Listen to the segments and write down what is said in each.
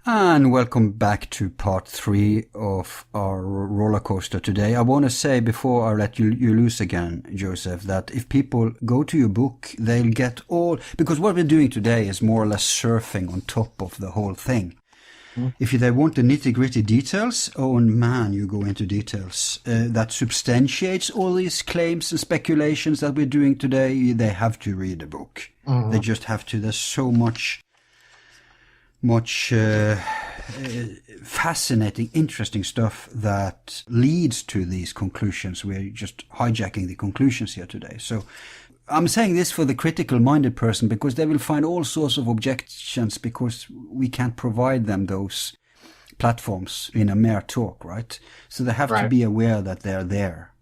And welcome back to part 3 of our roller coaster today. I want to say before I let you loose again, Joseph, that if people go to your book, they'll get all, because what we're doing today is more or less surfing on top of the whole thing. If they want the nitty-gritty details, oh man, you go into details that substantiates all these claims and speculations that we're doing today. They have to read the book. They just have to. There's so much fascinating, interesting stuff that leads to these conclusions. We're just hijacking the conclusions here today. So I'm saying this for the critical-minded person because they will find all sorts of objections because we can't provide them those platforms in a mere talk, right? So they have to be aware that they're there.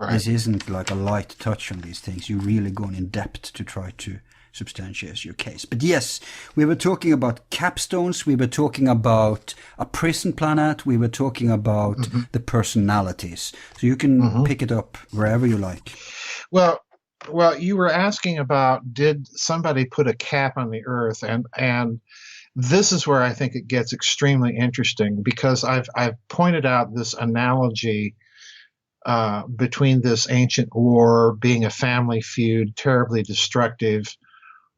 This isn't like a light touch on these things. You're really going in depth to try to substantiate your case. But yes, we were talking about capstones, we were talking about a prison planet, we were talking about the personalities. So you can pick it up wherever you like. Well, you were asking about, did somebody put a cap on the Earth? And this is where I think it gets extremely interesting, because I've pointed out this analogy between this ancient war being a family feud, terribly destructive,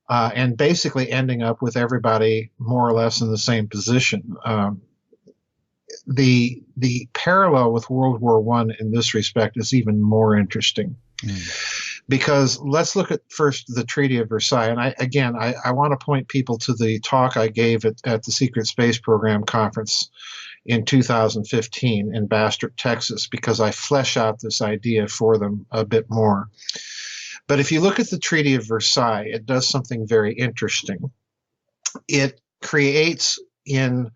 and basically ending up with everybody more or less in the same position. The parallel with World War I in this respect is even more interesting. Because let's look at first the Treaty of Versailles. And I want to point people to the talk I gave at the Secret Space Program conference in 2015 in Bastrop, Texas, because I flesh out this idea for them a bit more. But if you look at the Treaty of Versailles, it does something very interesting. It creates in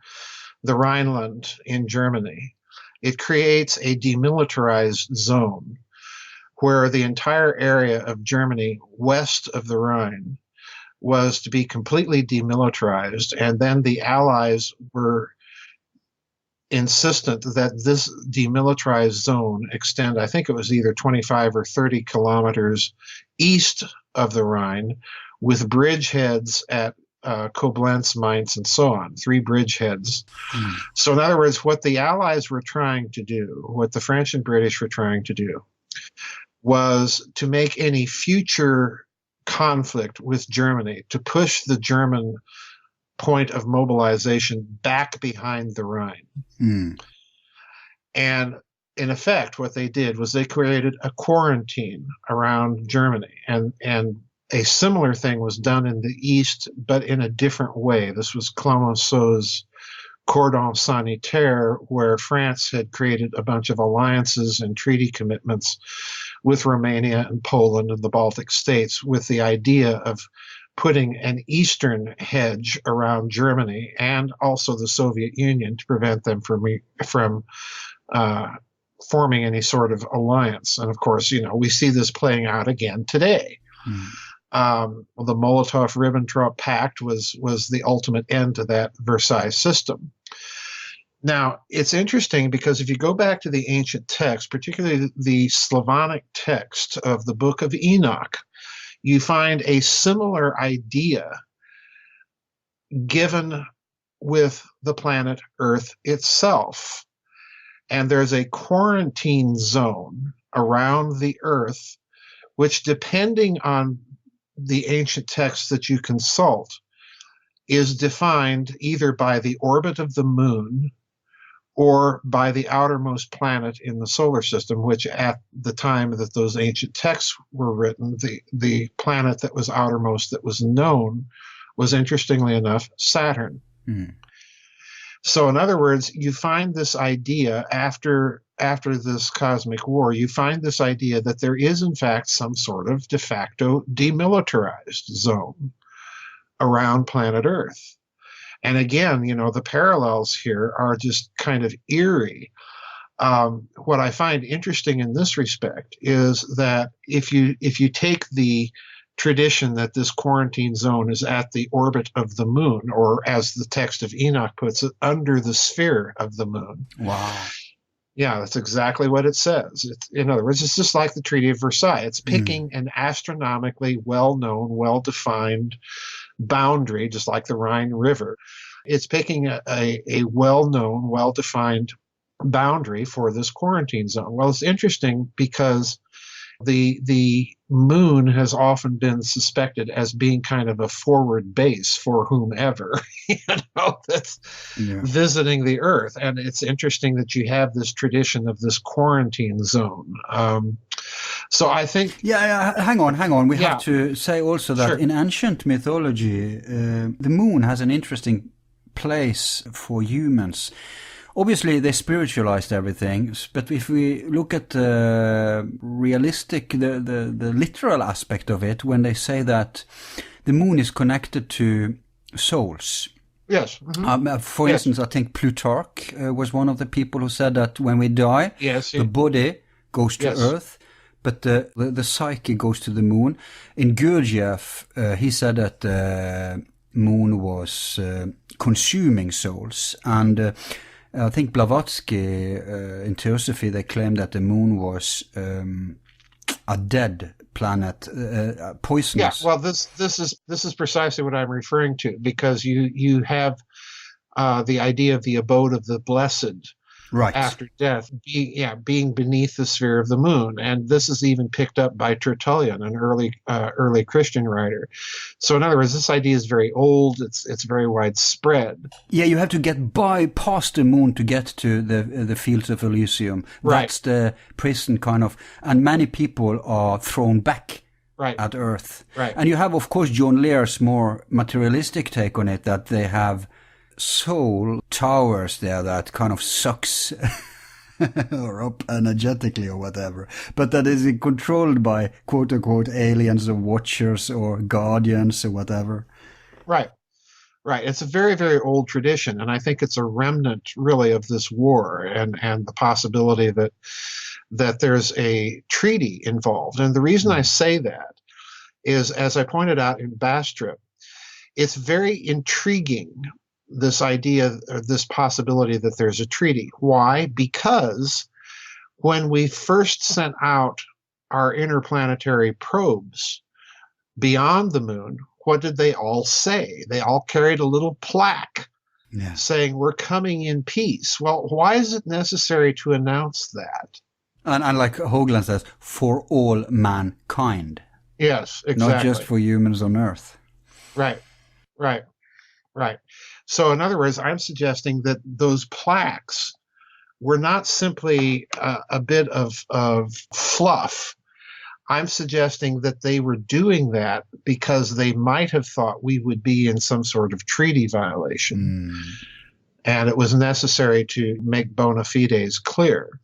the Rhineland in Germany, it creates a demilitarized zone where the entire area of Germany west of the Rhine was to be completely demilitarized, and then the Allies were insistent that this demilitarized zone extend, I think it was either 25 or 30 kilometers east of the Rhine, with bridgeheads at Koblenz, Mainz, and so on, 3 bridgeheads. So in other words, what the Allies were trying to do, what the French and British were trying to do, was to make any future conflict with Germany, to push the German point of mobilization back behind the Rhine. And in effect, what they did was they created a quarantine around Germany. And a similar thing was done in the East, but in a different way. This was Clemenceau's cordon sanitaire, where France had created a bunch of alliances and treaty commitments with Romania and Poland and the Baltic states, with the idea of putting an eastern hedge around Germany and also the Soviet Union to prevent them from forming any sort of alliance. And of course, we see this playing out again today. The Molotov-Ribbentrop Pact was the ultimate end to that Versailles system. Now, it's interesting because if you go back to the ancient text, particularly the Slavonic text of the Book of Enoch, you find a similar idea given with the planet Earth itself. And there's a quarantine zone around the Earth, which, depending on the ancient texts that you consult, is defined either by the orbit of the moon or by the outermost planet in the solar system, which at the time that those ancient texts were written, the planet that was outermost that was known was, interestingly enough, Saturn. So in other words, you find this idea after this cosmic war, you find this idea that there is in fact some sort of de facto demilitarized zone around planet Earth. And again, the parallels here are just kind of eerie. What I find interesting in this respect is that if you take the tradition that this quarantine zone is at the orbit of the moon, or as the text of Enoch puts it, under the sphere of the moon. Wow. Yeah, that's exactly what it says. In other words, it's just like the Treaty of Versailles. It's picking an astronomically well-known, well-defined boundary, just like the Rhine River. It's picking a well-known, well-defined boundary for this quarantine zone. Well, it's interesting because the moon has often been suspected as being kind of a forward base for whomever, that's visiting the Earth. And it's interesting that you have this tradition of this quarantine zone. So I think... hang on. We have to say also that in ancient mythology, the moon has an interesting place for humans. Obviously, they spiritualized everything, but if we look at the realistic, the literal aspect of it, when they say that the moon is connected to souls. Yes. Mm-hmm. For instance, I think Plutarch was one of the people who said that when we die, the body goes to Earth, but the psyche goes to the moon. In Gurdjieff, he said that the moon was consuming souls, and I think Blavatsky in Theosophy, they claimed that the moon was a dead planet, poisonous. Yeah, well, this is precisely what I'm referring to, because you have the idea of the abode of the blessed after death, being beneath the sphere of the moon, and this is even picked up by Tertullian, an early Christian writer. So, in other words, this idea is very old. It's very widespread. Yeah, you have to get past the moon to get to the fields of Elysium. That's the prison kind of, and many people are thrown back at Earth. Right. And you have, of course, John Lear's more materialistic take on it, that they have soul towers there that kind of sucks or up energetically or whatever, but that is controlled by quote unquote aliens or watchers or guardians or whatever. Right. It's a very, very old tradition, and I think it's a remnant really of this war and the possibility that there's a treaty involved. And the reason I say that is, as I pointed out in Bastrop, it's very intriguing, this idea or this possibility that there's a treaty. Why? Because when we first sent out our interplanetary probes beyond the moon, what did they all say? They all carried a little plaque saying, "We're coming in peace." Well, why is it necessary to announce that? And like Hoagland says, for all mankind. Yes, exactly. Not just for humans on Earth. Right. So, in other words, I'm suggesting that those plaques were not simply a bit of fluff. I'm suggesting that they were doing that because they might have thought we would be in some sort of treaty violation. And it was necessary to make bona fides clear.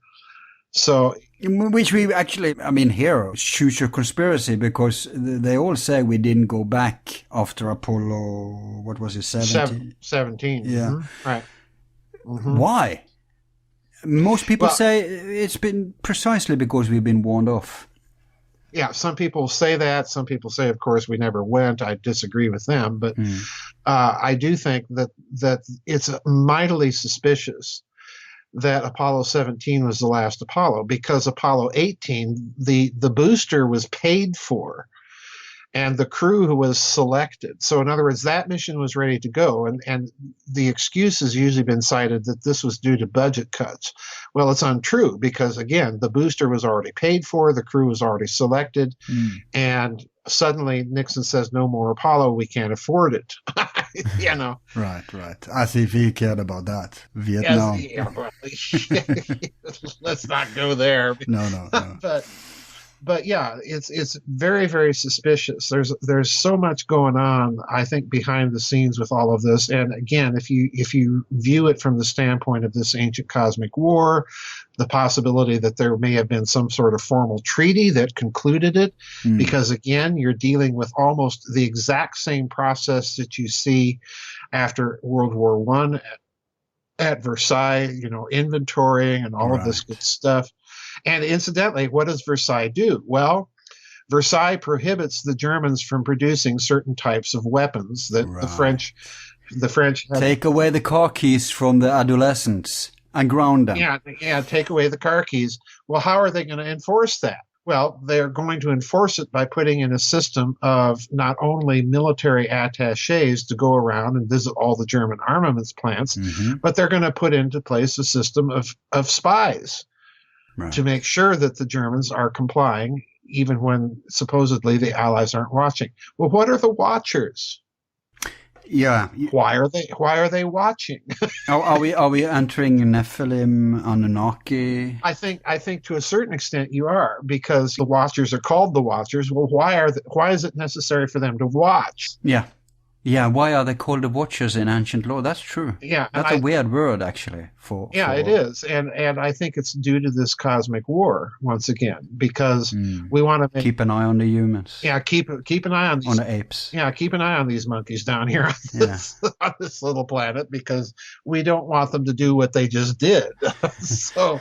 So, which we actually, here, future conspiracy, because they all say we didn't go back after Apollo, what was it, 17? 17. Yeah. Mm-hmm. Right. Mm-hmm. Why? Most people say it's been precisely because we've been warned off. Yeah, some people say that. Some people say, of course, we never went. I disagree with them. But I do think that it's mightily suspicious that Apollo 17 was the last Apollo, because Apollo 18, the booster was paid for and the crew who was selected. So in other words, that mission was ready to go. And the excuse has usually been cited that this was due to budget cuts. Well, it's untrue, because again, the booster was already paid for, the crew was already selected, and suddenly Nixon says, "No more Apollo, we can't afford it." Right. As if he cared about that. Vietnam. Let's not go there. No. But yeah, it's very, very suspicious. There's so much going on, I think, behind the scenes with all of this. And again, if you view it from the standpoint of this ancient cosmic war, the possibility that there may have been some sort of formal treaty that concluded it, because again, you're dealing with almost the exact same process that you see after World War I at Versailles, inventorying and all of this good stuff. And incidentally, what does Versailles do? Well, Versailles prohibits the Germans from producing certain types of weapons that the French take away the car keys from the adolescents and ground them. Yeah, take away the car keys. Well, how are they going to enforce that? Well, they're going to enforce it by putting in a system of not only military attaches to go around and visit all the German armaments plants, but they're going to put into place a system of spies to make sure that the Germans are complying, even when supposedly the Allies aren't watching. Well, what are the watchers? Yeah. Why are they watching? Are we entering Nephilim, Anunnaki? I think to a certain extent you are, because the Watchers are called the Watchers. Well, why is it necessary for them to watch? Yeah. Yeah, why are they called the Watchers in ancient law? That's true. Yeah. That's a weird word, actually. It is. And I think it's due to this cosmic war, once again, because we want to keep an eye on the humans. Yeah, keep an eye on these, on the apes. Yeah, keep an eye on these monkeys down here on this little planet, because we don't want them to do what they just did. So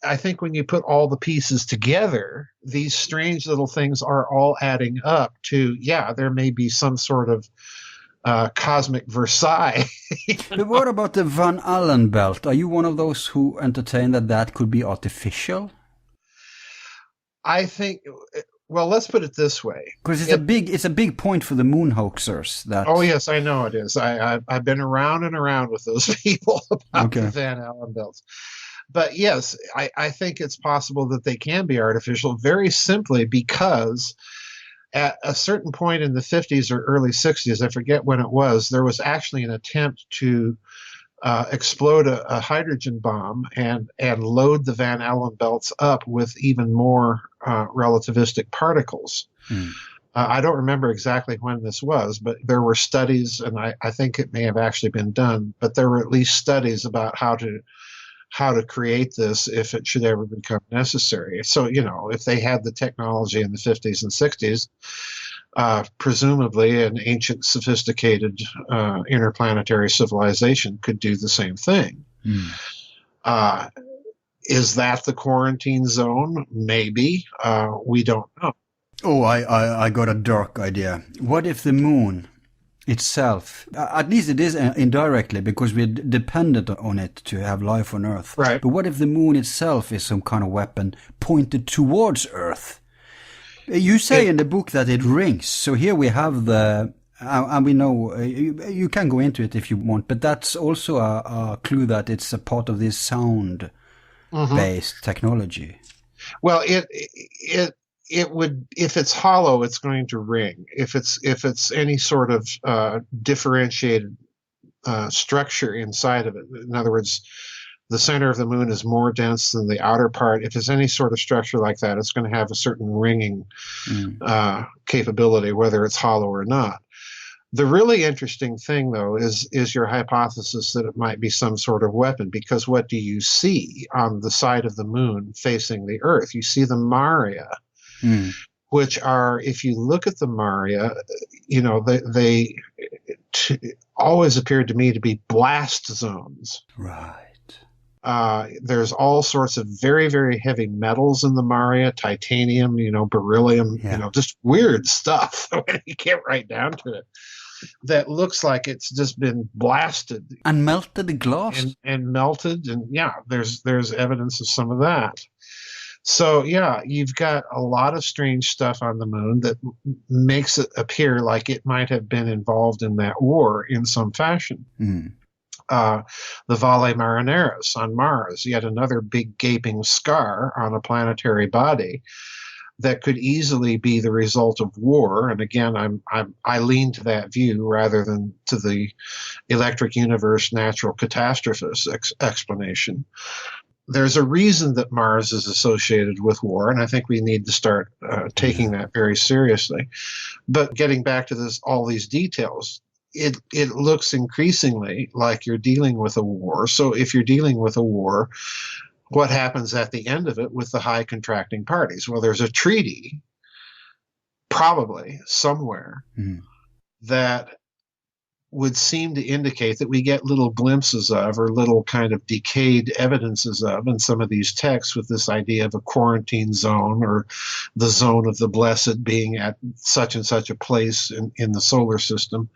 I think when you put all the pieces together, these strange little things are all adding up to, there may be some sort of cosmic Versailles. But what about the Van Allen belt? Are you one of those who entertain that could be artificial? I think, well, let's put it this way. Because it's a big point for the moon hoaxers. Oh, yes, I know it is. I've been around and around with those people about the Van Allen belts. But yes, I think it's possible that they can be artificial, very simply because at a certain point in the 50s or early 60s, I forget when it was, there was actually an attempt to explode a hydrogen bomb and load the Van Allen belts up with even more relativistic particles. I don't remember exactly when this was, but there were studies, and I think it may have actually been done, but there were at least studies about how to create this if it should ever become necessary. So, if they had the technology in the 50s and 60s, presumably an ancient, sophisticated interplanetary civilization could do the same thing. Is that the quarantine zone? Maybe. We don't know. Oh, I got a dark idea. What if the moon itself, at least it is indirectly, because we're dependent on it to have life on Earth. Right. But what if the moon itself is some kind of weapon pointed towards Earth? You say in the book that it rings. So here we have and we know, you can go into it if you want, but that's also a clue that it's a part of this sound-based technology. Well, it would, if it's hollow, it's going to ring. If it's any sort of differentiated structure inside of it, in other words, the center of the moon is more dense than the outer part. If it's any sort of structure like that, it's going to have a certain ringing capability, whether it's hollow or not. The really interesting thing, though, is your hypothesis that it might be some sort of weapon, because what do you see on the side of the moon facing the Earth? You see the Maria, which are, if you look at the Maria, they always appeared to me to be blast zones. Right. There's all sorts of very, very heavy metals in the Maria, titanium, beryllium, just weird stuff when you get right down to it, that looks like it's just been blasted. And melted the glass. And melted, and there's evidence of some of that. So, you've got a lot of strange stuff on the moon that makes it appear like it might have been involved in that war in some fashion. The Valle Marineris on Mars, yet another big gaping scar on a planetary body that could easily be the result of war. And again, I lean to that view rather than to the electric universe natural catastrophist explanation. There's a reason that Mars is associated with war, and I think we need to start taking that very seriously. But getting back to all these details, it looks increasingly like you're dealing with a war. So if you're dealing with a war, what happens at the end of it with the high contracting parties? Well, there's a treaty, probably somewhere, that would seem to indicate that we get little glimpses of, or little kind of decayed evidences of, in some of these texts, with this idea of a quarantine zone, or the zone of the blessed being at such and such a place in the solar system.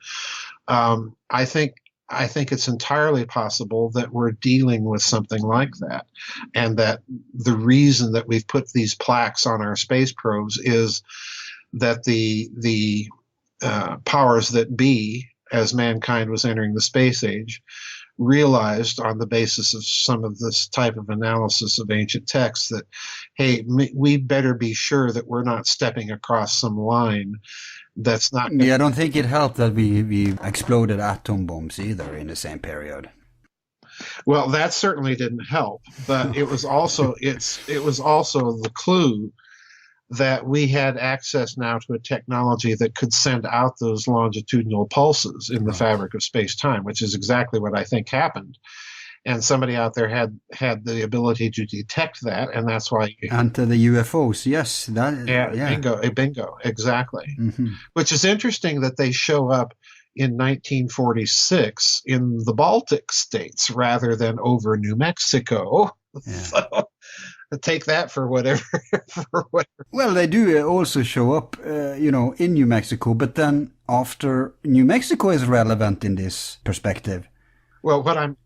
I think I think it's entirely possible that we're dealing with something like that, and that the reason that we've put these plaques on our space probes is that the powers that be, as mankind was entering the space age, realized on the basis of some of this type of analysis of ancient texts that, hey, we better be sure that we're not stepping across some line that's not. Yeah, I don't think it helped that we exploded atom bombs either in the same period. Well, that certainly didn't help, but it was also the clue that we had access now to a technology that could send out those longitudinal pulses in the fabric of space-time, which is exactly what I think happened. And somebody out there had the ability to detect that, and that's why. And the UFOs, yes, bingo, exactly. Mm-hmm. Which is interesting that they show up in 1946 in the Baltic states rather than over New Mexico. Yeah. So take that for whatever. Well, they do also show up, in New Mexico, but then after New Mexico is relevant in this perspective. Well, what I'm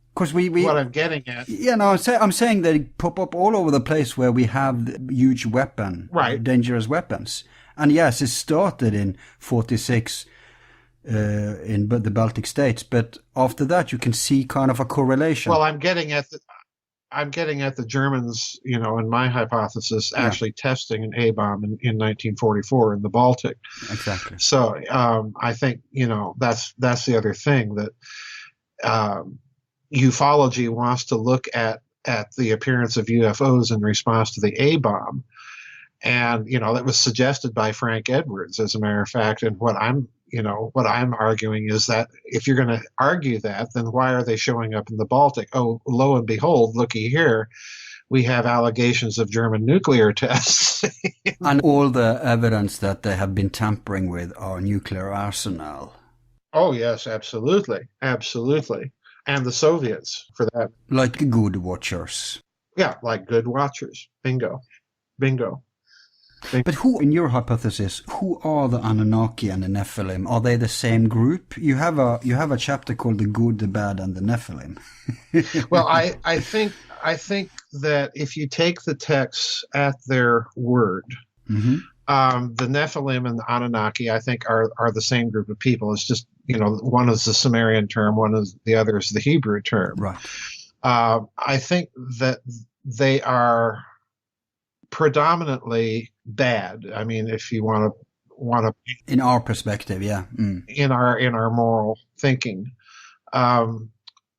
getting at. Yeah, no, I'm saying they pop up all over the place where we have huge dangerous weapons. And yes, it started in 46 in the Baltic states, but after that you can see kind of a correlation. Well, I'm getting at the Germans, in my hypothesis, actually testing an A-bomb in 1944 in the Baltic. Exactly. So I think, that's the other thing, that ufology wants to look at the appearance of UFOs in response to the A-bomb. And, that was suggested by Frank Edwards, as a matter of fact. And what I'm arguing is that if you're going to argue that, then why are they showing up in the Baltic? Oh, lo and behold, looky here, we have allegations of German nuclear tests. And all the evidence that they have been tampering with our nuclear arsenal. Oh, yes, absolutely. Absolutely. And the Soviets, for that. Like good watchers. Yeah, like good watchers. Bingo. But who, in your hypothesis, who are the Anunnaki and the Nephilim? Are they the same group? You have a chapter called The Good, the Bad, and the Nephilim. Well, I think that if you take the texts at their word, mm-hmm. The Nephilim and the Anunnaki, I think, are the same group of people. It's just, one is the Sumerian term, the other is the Hebrew term. Right. I think that they are predominantly bad. I mean, if you want to, in our perspective, yeah, in our moral thinking,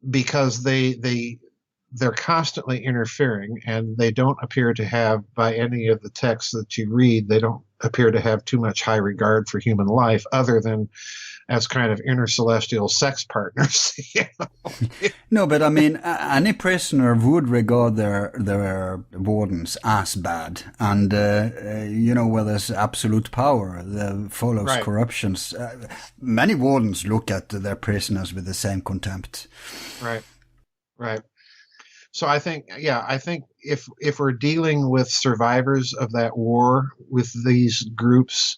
because they're constantly interfering, and they don't appear to have, by any of the texts that you read, they don't appear to have too much high regard for human life, other than as kind of intercelestial sex partners. No, but I mean, any prisoner would regard their wardens as bad, and where there's absolute power, there follows corruptions. Many wardens look at their prisoners with the same contempt. Right. So I think if we're dealing with survivors of that war with these groups,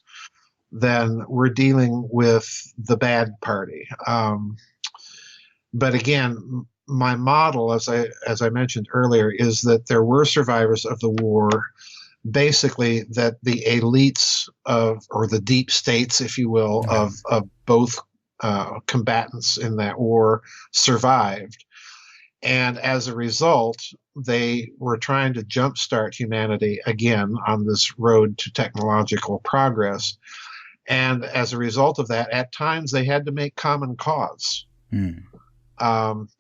then we're dealing with the bad party. But again, my model, as I mentioned earlier, is that there were survivors of the war, basically that the elites or the deep states, if you will, of both combatants in that war survived. And as a result, they were trying to jumpstart humanity again on this road to technological progress. And as a result of that, at times they had to make common cause. And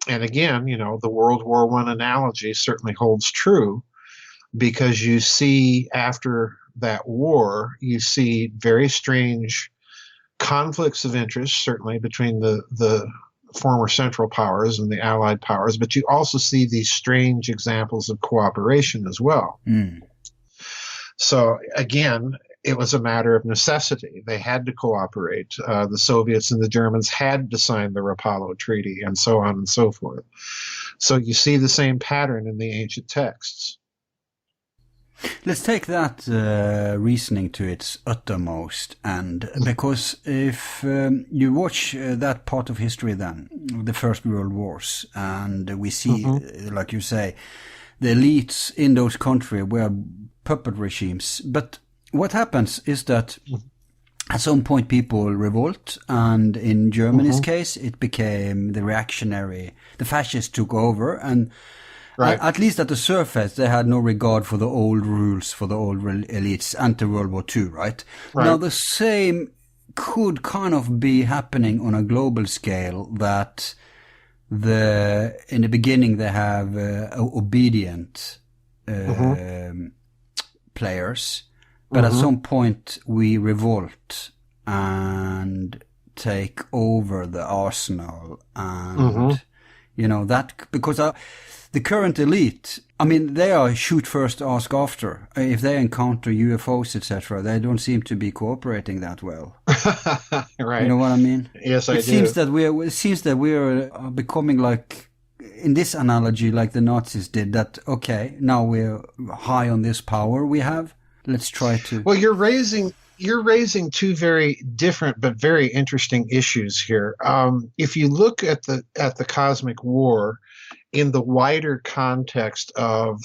again, the World War I analogy certainly holds true, because you see after that war, you see very strange conflicts of interest, certainly between the former Central Powers and the Allied powers, but you also see these strange examples of cooperation as well. So again, it was a matter of necessity. They had to cooperate. The Soviets and the Germans had to sign the Rapallo Treaty, and so on and so forth. So you see the same pattern in the ancient texts. Let's take that reasoning to its uttermost, and because if you watch that part of history then, the First World Wars, and we see, like you say, the elites in those countries were puppet regimes. But what happens is that at some point people revolt, and in Germany's case it became the fascists took over, and Right. at least at the surface, they had no regard for the old rules, for the old elites, enter-World War II, right? Now, the same could kind of be happening on a global scale, that in the beginning they have obedient players, but at some point we revolt and take over the arsenal, and, you know, that, because the current elite, I mean, they are shoot first, ask after. If they encounter UFOs, etc., they don't seem to be cooperating that well. Right. You know what I mean? Yes, I do. It seems that we are becoming like, in this analogy, like the Nazis did. That okay, now we're high on this power we have. Let's try to. Well, you're raising two very different but very interesting issues here. If you look at the cosmic war in the wider context of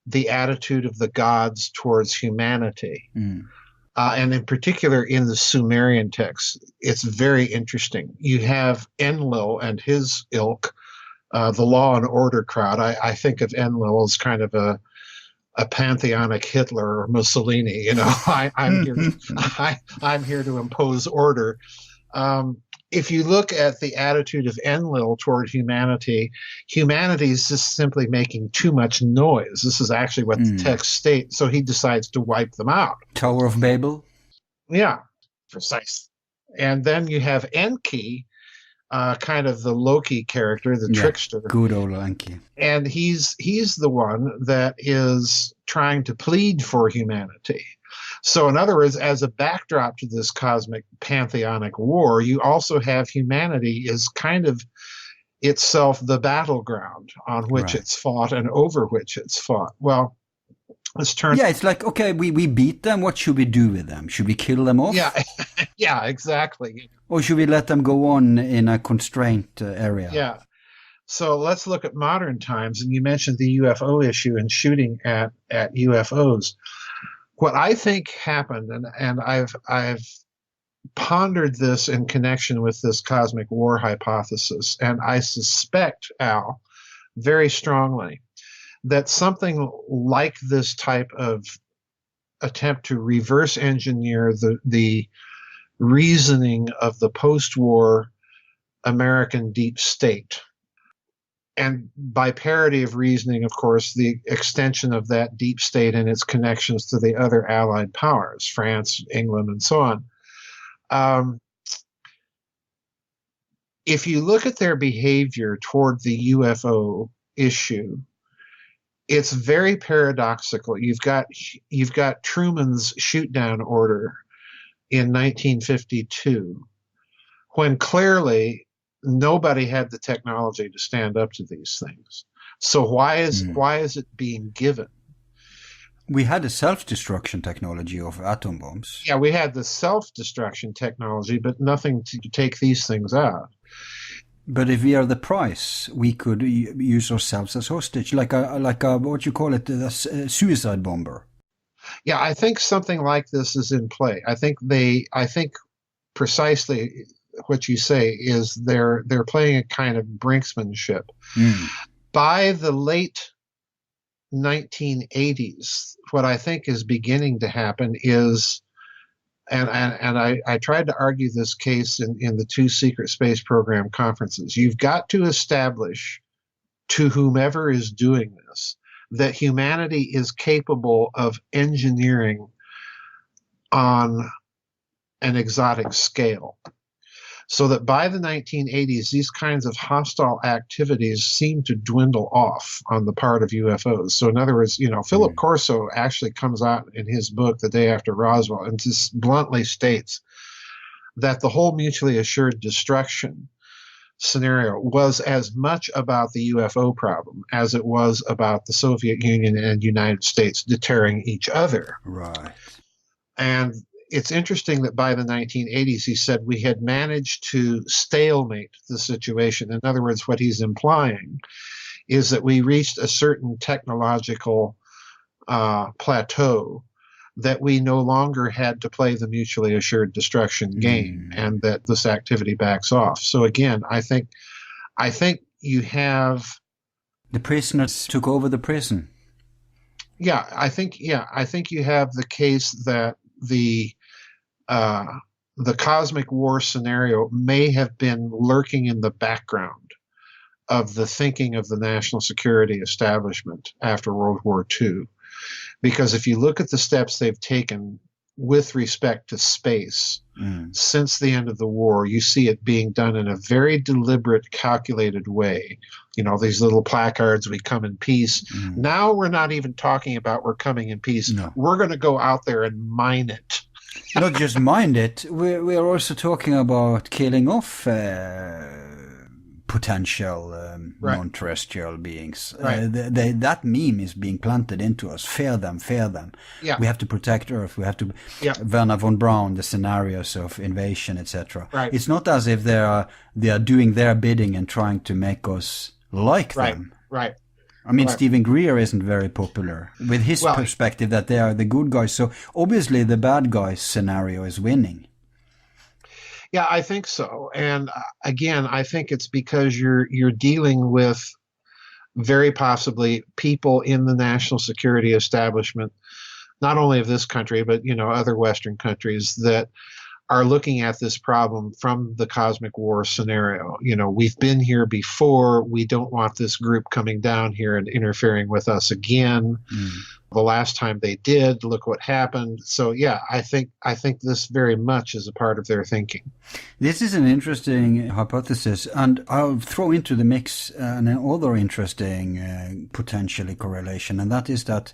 the attitude of the gods towards humanity, and in particular in the Sumerian texts, it's very interesting. You have Enlil and his ilk, the law and order crowd. I think of Enlil as kind of a pantheonic Hitler or Mussolini. You know, I'm here to impose order. If you look at the attitude of Enlil toward humanity is just simply making too much noise. This is actually what the text states. So he decides to wipe them out. Tower of Babel? Yeah, precise. And then you have Enki, kind of the Loki character, the trickster. Good old Enki. And he's the one that is trying to plead for humanity. So in other words, as a backdrop to this cosmic pantheonic war, you also have humanity is kind of itself the battleground on which it's fought and over which it's fought. Well, let's turn. Yeah, it's like, okay, we beat them. What should we do with them? Should we kill them off? Yeah, yeah, exactly. Or should we let them go on in a constrained area? Yeah. So let's look at modern times. And you mentioned the UFO issue and shooting at UFOs. What I think happened, and I've pondered this in connection with this cosmic war hypothesis, and I suspect, Al, very strongly, that something like this type of attempt to reverse engineer the reasoning of the post-war American deep state, and by parity of reasoning, of course, the extension of that deep state and its connections to the other allied powers, France, England, and so on. If you look at their behavior toward the UFO issue, it's very paradoxical. You've got Truman's shoot-down order in 1952, when clearly nobody had the technology to stand up to these things. So why is it being given? We had the self-destruction technology of atom bombs. Yeah, we had the self-destruction technology, but nothing to take these things out. But if we are the prize, we could use ourselves as hostage, like a what you call it, a suicide bomber. Yeah, I think something like this is in play. I think precisely what you say is they're playing a kind of brinksmanship. By the late 1980s, what I think is beginning to happen is, and I tried to argue this case in the 2 secret space program conferences, you've got to establish to whomever is doing this that humanity is capable of engineering on an exotic scale. So that by the 1980s, these kinds of hostile activities seem to dwindle off on the part of UFOs. So in other words, Philip Corso actually comes out in his book, The Day After Roswell, and just bluntly states that the whole mutually assured destruction scenario was as much about the UFO problem as it was about the Soviet Union and United States deterring each other. Right. And it's interesting that by the 1980s, he said we had managed to stalemate the situation. In other words, what he's implying is that we reached a certain technological plateau that we no longer had to play the mutually assured destruction game, and that this activity backs off. So again, I think you have the prisoners took over the prison. I think you have the case that the cosmic war scenario may have been lurking in the background of the thinking of the national security establishment after World War II. Because if you look at the steps they've taken with respect to space since the end of the war, you see it being done in a very deliberate, calculated way. You know, these little placards, we come in peace. Now we're not even talking about we're coming in peace. No. We're going to go out there and mine it. Not just mine it, we're also talking about killing off potential non-terrestrial beings. Right. That meme is being planted into us. Fear them. Yeah. We have to protect Earth. We have to. Yeah. Werner von Braun, the scenarios of invasion, etc. Right. It's not as if they are doing their bidding and trying to make us like them. Right. I mean, Stephen Greer isn't very popular with his perspective that they are the good guys. So obviously the bad guys scenario is winning. Yeah, I think so. And again, I think it's because you're dealing with very possibly people in the national security establishment, not only of this country, but, you know, other Western countries that are looking at this problem from the cosmic war scenario. You know, we've been here before. We don't want this group coming down here and interfering with us again. The last time they did, look what happened. So yeah, I think this very much is a part of their thinking. This is an interesting hypothesis, and I'll throw into the mix another interesting potentially correlation, and that is that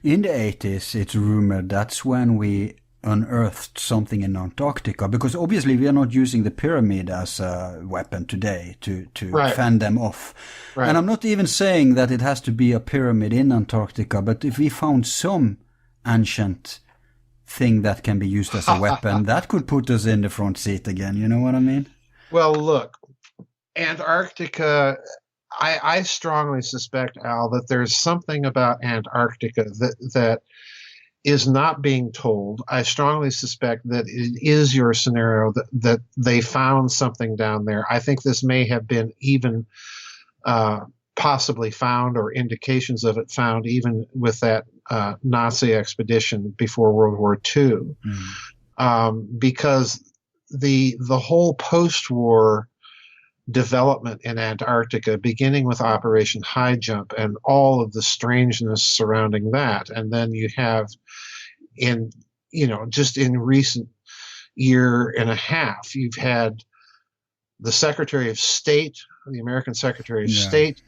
in the 80s, it's rumored that's when we unearthed something in Antarctica, because obviously we are not using the pyramid as a weapon today to fend them off. Right. And I'm not even saying that it has to be a pyramid in Antarctica, but if we found some ancient thing that can be used as a weapon, that could put us in the front seat again. You know what I mean? Well, look, Antarctica, I strongly suspect, Al, that there's something about Antarctica that is not being told. I strongly suspect that it is your scenario that they found something down there. I think this may have been even possibly found, or indications of it found, even with that Nazi expedition before World War II. Because the whole post-war development in Antarctica, beginning with Operation High Jump and all of the strangeness surrounding that. And then you have just in recent year and a half, you've had the Secretary of State, the American Secretary of State,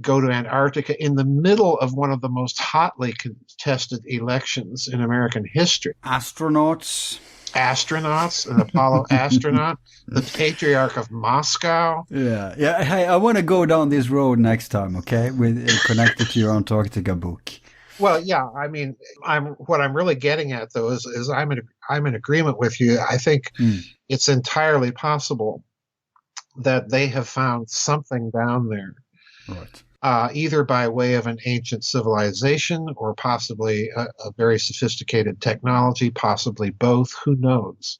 go to Antarctica in the middle of one of the most hotly contested elections in American history. Astronauts, an Apollo astronaut, the Patriarch of Moscow. Yeah. Hey, I want to go down this road next time, okay? With connected to your Antarctica book. Well, yeah. I mean, what I'm really getting at, though, is I'm in agreement with you. I think it's entirely possible that they have found something down there, right? Either by way of an ancient civilization or possibly a very sophisticated technology, possibly both. Who knows?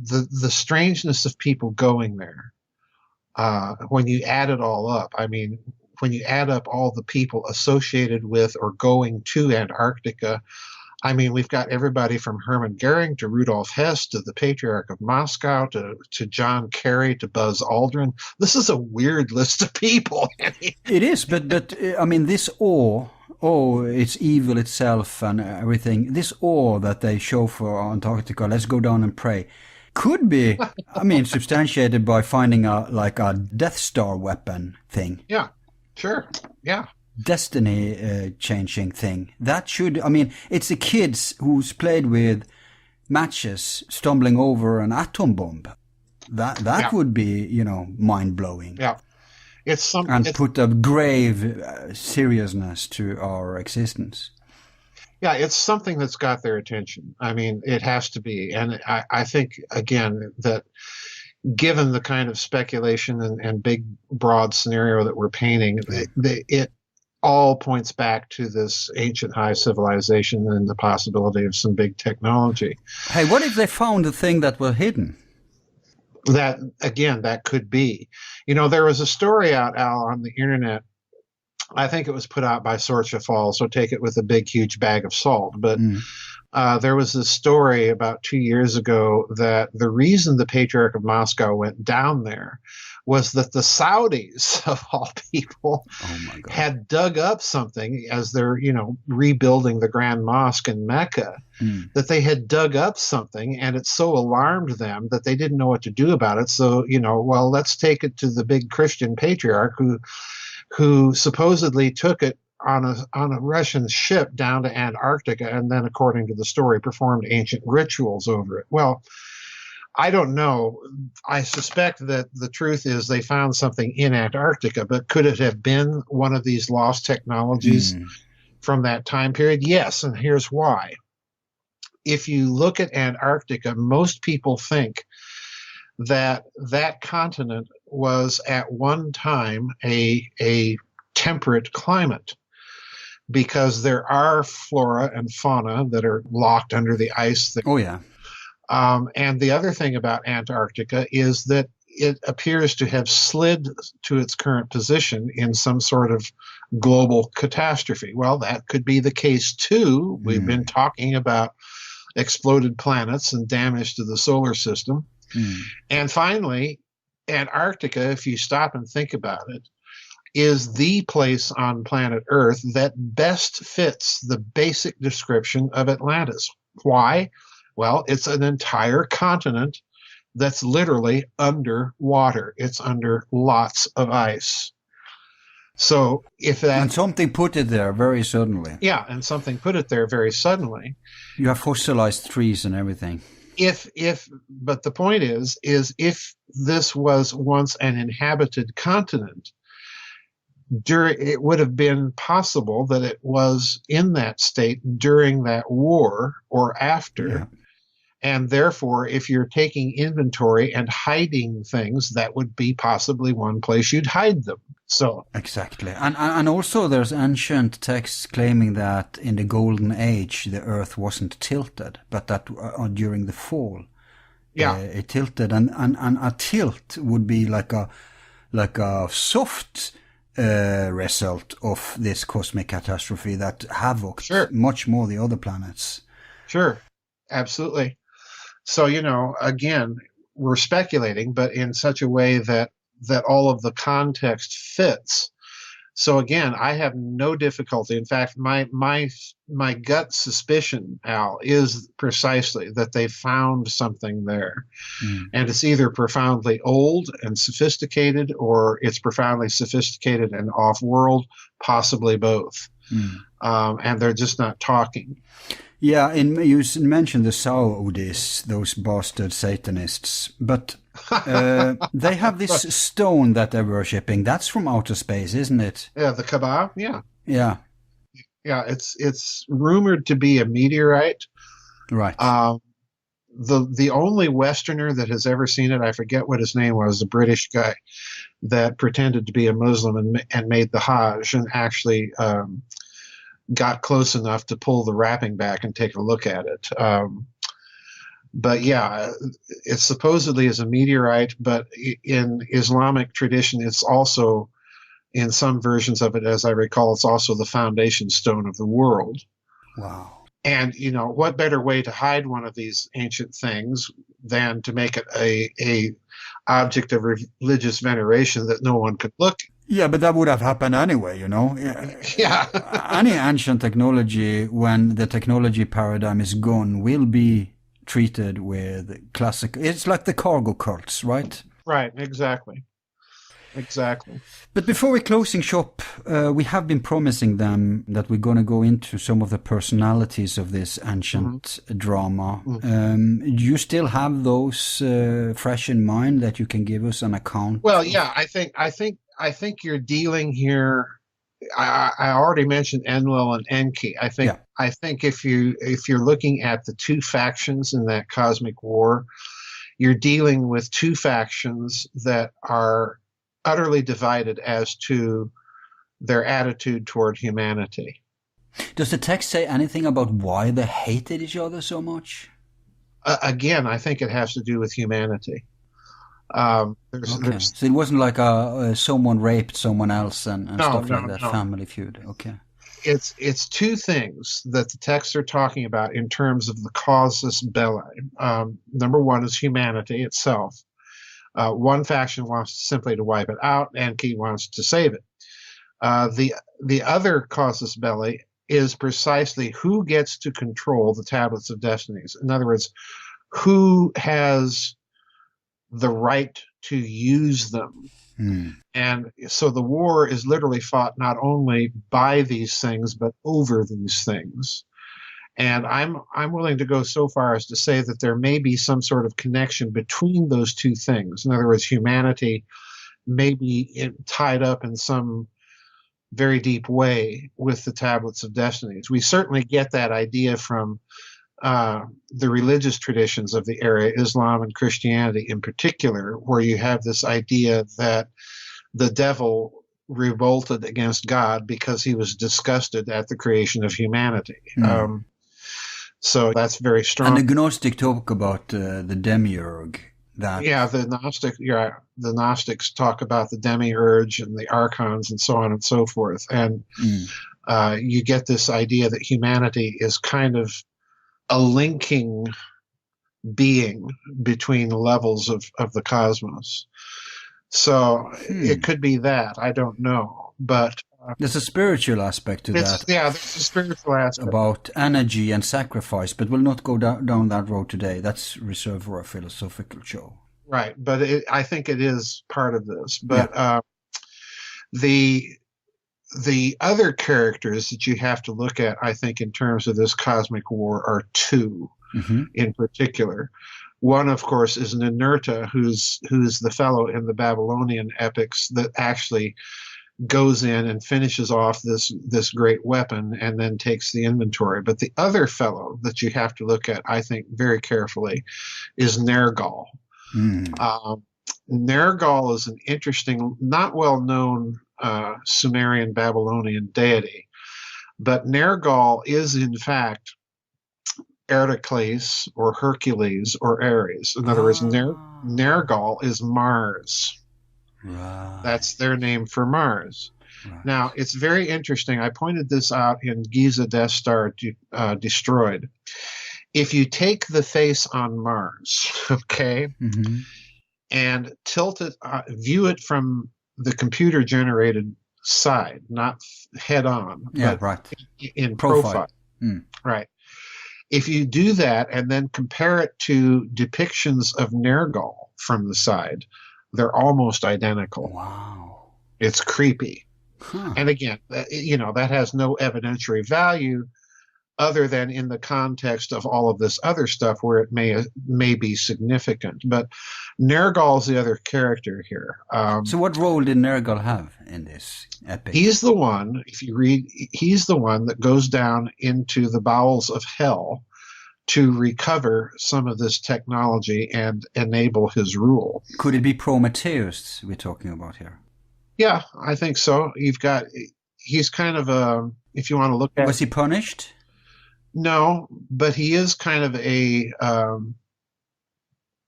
The strangeness of people going there, when you add it all up, I mean, when you add up all the people associated with or going to Antarctica, I mean, we've got everybody from Hermann Goering to Rudolf Hess to the Patriarch of Moscow to John Kerry to Buzz Aldrin. This is a weird list of people. It is, but I mean, this awe, it's evil itself and everything, this awe that they show for Antarctica, let's go down and pray, could be, I mean, substantiated by finding a Death Star weapon thing. Yeah, sure, yeah. Destiny changing thing. That should, I mean, it's the kids who's played with matches stumbling over an atom bomb. That Yeah. would be, mind blowing. Yeah. And put a grave seriousness to our existence. Yeah, it's something that's got their attention. I mean, it has to be. And I think, again, that given the kind of speculation and big, broad scenario that we're painting, it all points back to this ancient high civilization and the possibility of some big technology. Hey, what if they found a thing that was hidden? That, again, that could be. There was a story out, Al, on the internet. I think it was put out by Sorcha Falls, so take it with a big, huge bag of salt. But there was this story about 2 years ago that the reason the Patriarch of Moscow went down there was that the Saudis, of all people, had dug up something as they're, rebuilding the Grand Mosque in Mecca, that they had dug up something, and it so alarmed them that they didn't know what to do about it. So, well, let's take it to the big Christian patriarch who supposedly took it on a Russian ship down to Antarctica, and then, according to the story, performed ancient rituals over it. Well, I don't know. I suspect that the truth is they found something in Antarctica, but could it have been one of these lost technologies from that time period? Yes, and here's why. If you look at Antarctica, most people think that continent was at one time a temperate climate, because there are flora and fauna that are locked under the ice. And the other thing about Antarctica is that it appears to have slid to its current position in some sort of global catastrophe. Well, that could be the case too. We've been talking about exploded planets and damage to the solar system. And finally, Antarctica, if you stop and think about it, is the place on planet Earth that best fits the basic description of Atlantis. Why? Well, it's an entire continent that's literally underwater. It's under lots of ice. So and something put it there very suddenly. Yeah, and something put it there very suddenly. You have fossilized trees and everything. But the point is if this was once an inhabited continent, it would have been possible that it was in that state during that war or after. Yeah. And therefore, if you're taking inventory and hiding things, that would be possibly one place you'd hide them. So exactly. And also there's ancient texts claiming that in the Golden Age, the Earth wasn't tilted, but that during the fall, it tilted. And a tilt would be like a soft result of this cosmic catastrophe that havocked much more the other planets. Sure, absolutely. So, again, we're speculating, but in such a way that all of the context fits. So again, I have no difficulty. In fact, my gut suspicion, Al, is precisely that they found something there. And it's either profoundly old and sophisticated, or it's profoundly sophisticated and off-world, possibly both. And they're just not talking. Yeah, you mentioned the Saudis, those bastard Satanists, but they have this stone that they're worshipping. That's from outer space, isn't it? Yeah, the Kaaba. Yeah. Yeah. Yeah, it's rumored to be a meteorite. Right. The only Westerner that has ever seen it, I forget what his name was, a British guy that pretended to be a Muslim and made the Hajj and actually got close enough to pull the wrapping back and take a look at it. But yeah, it supposedly is a meteorite, but in Islamic tradition, it's also, in some versions of it, as I recall, it's also the foundation stone of the world. Wow. And, what better way to hide one of these ancient things than to make it a object of religious veneration that no one could look at? Yeah, but that would have happened anyway, Yeah. Any ancient technology, when the technology paradigm is gone, will be treated with classic. It's like the cargo cults, right? Right, exactly. exactly. But before we're closing shop, we have been promising them that we're going to go into some of the personalities of this ancient drama. Do you still have those fresh in mind that you can give us an account Well, of? yeah, I think you're dealing here. I already mentioned Enlil and Enki. Yeah. I think if you're looking at the two factions in that cosmic war, you're dealing with two factions that are utterly divided as to their attitude toward humanity. Does the text say anything about why they hated each other so much? Again, I think it has to do with humanity. Okay, There's so it wasn't like someone raped someone else and no, stuff no, like that, no. family feud. Okay. It's two things that the texts are talking about in terms of the casus belli. Number one is humanity itself. One faction wants simply to wipe it out, and Enki wants to save it. The other casus belli is precisely who gets to control the tablets of destinies. In other words, who has the right to use them. And so the war is literally fought not only by these things, but over these things. And I'm willing to go so far as to say that there may be some sort of connection between those two things. In other words, humanity may be tied up in some very deep way with the tablets of destinies. We certainly get that idea from the religious traditions of the area, Islam and Christianity in particular, where you have this idea that the devil revolted against God because he was disgusted at the creation of humanity. So that's very And the strong. Gnostic talk about the demiurge. That Yeah, the Gnostics talk about the demiurge and the archons and so on and so forth. And you get this idea that humanity is kind of a linking being between levels of the cosmos. So it could be that. I don't know. But there's a spiritual aspect to that. there's a spiritual aspect. About energy and sacrifice, but we'll not go down that road today. That's reserved for a philosophical show. Right, but I think it is part of this. But the other characters that you have to look at, I think, in terms of this cosmic war are two in particular. One, of course, is Ninurta, who's the fellow in the Babylonian epics that actually goes in and finishes off this great weapon and then takes the inventory. But the other fellow that you have to look at, I think, very carefully is Nergal. Nergal is an interesting, not well-known Sumerian Babylonian deity, but Nergal is in fact Heracles or Hercules or Ares. In other words, Nergal is Mars. Right. That's their name for Mars. Right. Now, it's very interesting. I pointed this out in Giza Death Star Destroyed. If you take the face on Mars, okay, and tilt it, view it from the computer-generated side, not head-on, but in profile. Right. If you do that and then compare it to depictions of Nergal from the side, they're almost identical. Wow. It's creepy. And again, that has no evidentiary value other than in the context of all of this other stuff where it may be significant. But Nergal's the other character here. So what role did Nergal have in this epic? He's the one, if you read, he's the one that goes down into the bowels of hell to recover some of this technology and enable his rule. Could it be Prometheus we're talking about here? Yeah, I think so. He's kind of a, if you want to look at... Was he punished? No, but he is kind of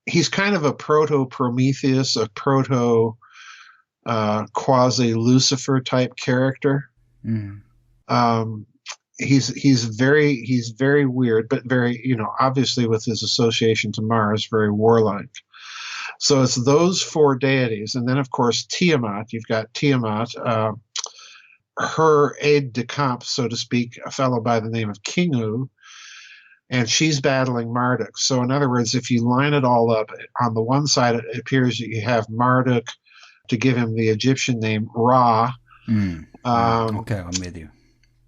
he's kind of a proto-Prometheus, a quasi-Lucifer type character. He's very weird, but very, obviously with his association to Mars, very warlike. So it's those four deities. And then, of course, Tiamat. You've got Tiamat, her aide-de-camp, so to speak, a fellow by the name of Kingu, and she's battling Marduk. So in other words, if you line it all up, on the one side, it appears that you have Marduk to give him the Egyptian name Ra. Okay, I'm with you.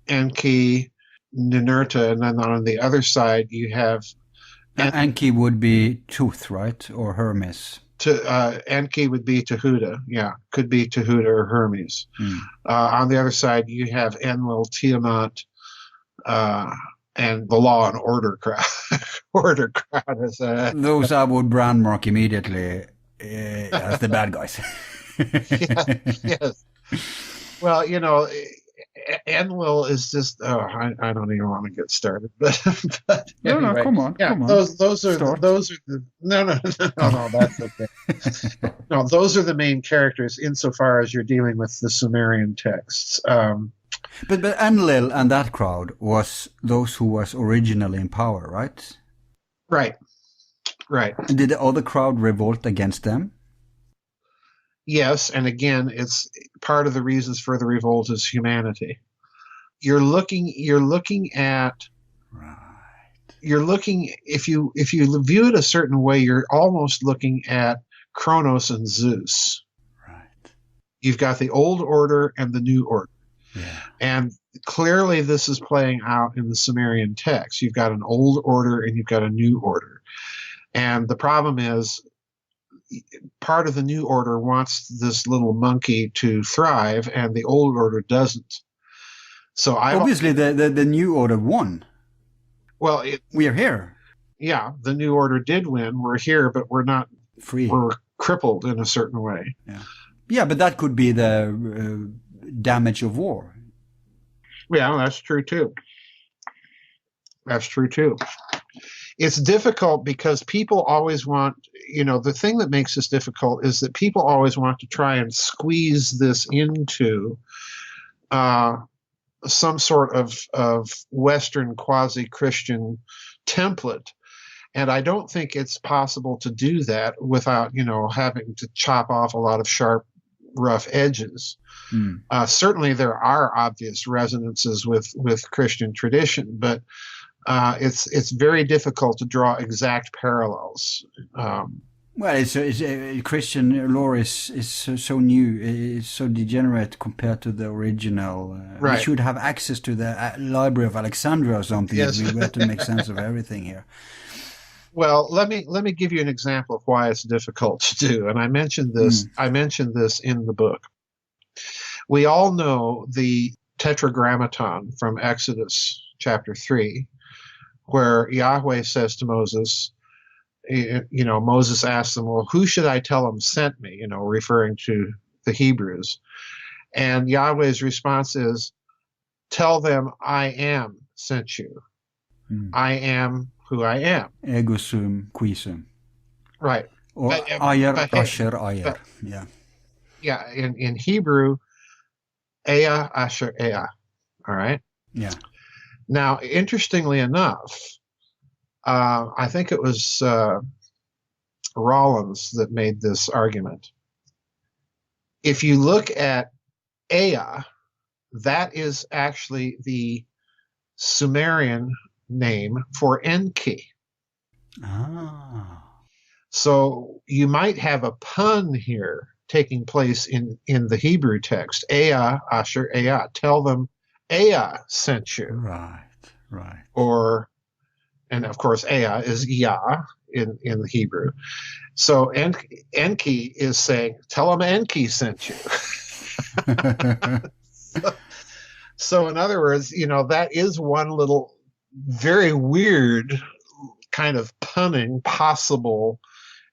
Enki, Ninurta, and then on the other side you have Enki would be Tooth, right? Or Hermes. Enki would be Tahuta. Yeah, could be Tahuta or Hermes. On the other side you have Enlil, Tiamat, and the Law and Order crowd. Order crowd is those I would brand mark immediately as the bad guys. Yes. Well, Enlil is just I don't even want to get started, but anyway, no, come on, yeah, come on. Those are the no that's okay. No, those are the main characters insofar as you're dealing with the Sumerian texts. But Enlil and that crowd was those who was originally in power, right? Right. And did the other crowd revolt against them? Yes, and again, it's part of the reasons for the revolt is humanity. You're looking at if you view it a certain way, you're almost looking at Kronos and Zeus. Right. You've got the old order and the new order. Yeah. And clearly this is playing out in the Sumerian text. You've got an old order and you've got a new order. And the problem is part of the new order wants this little monkey to thrive and the old order doesn't. So obviously the new order won. Well, we are here. Yeah, the new order did win. We're here, but we're not free. We're crippled in a certain way. Yeah, but that could be the damage of war. Yeah, that's true too. It's difficult because people always want, the thing that makes this difficult is that people always want to try and squeeze this into some sort of Western quasi-Christian template. And I don't think it's possible to do that without, having to chop off a lot of sharp, rough edges. Certainly there are obvious resonances with Christian tradition, but it's very difficult to draw exact parallels. Well, it's Christian lore is so new, it's so degenerate compared to the original. Right. We should have access to the Library of Alexandria or something. Yes. If we were to make sense of everything here. Well, let me give you an example of why it's difficult to do, and I mentioned this. I mentioned this in the book. We all know the Tetragrammaton from Exodus chapter 3, where Yahweh says to Moses, Moses asks him, well, who should I tell him sent me, referring to the Hebrews. And Yahweh's response is, tell them I am sent you. I am who I am. Ego sum qui sum. Right. Or ayer, asher, ayer. Yeah. Yeah, in Hebrew, Ea, asher, Ea. All right? Yeah. Now, interestingly enough, I think it was Rollins that made this argument. If you look at Ea, that is actually the Sumerian name for Enki. So you might have a pun here taking place in the Hebrew text. Ea, asher, Ea. Tell them Ea sent you. Right. And of course, Ea is Yah in the Hebrew. So Enki is saying, tell them Enki sent you. So in other words, that is one little very weird kind of punning possible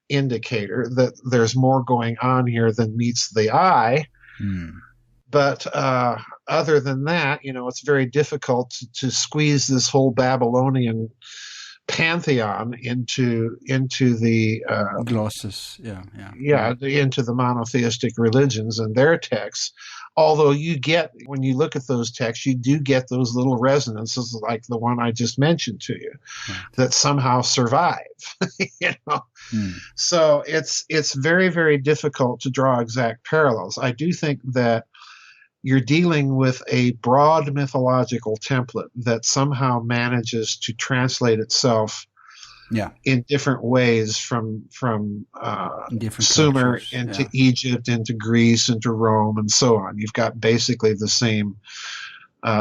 indicator that there's more going on here than meets the eye. But other than that, it's very difficult to squeeze this whole Babylonian pantheon into the glosses, into the monotheistic religions and their texts. Although when you look at those texts, you do get those little resonances like the one I just mentioned to you, that somehow survive. So it's very, very difficult to draw exact parallels. I do think that you're dealing with a broad mythological template that somehow manages to translate itself Yeah. in different ways from Different Sumer cultures. into Yeah. Egypt, into Greece, into Rome, and so on. You've got basically the same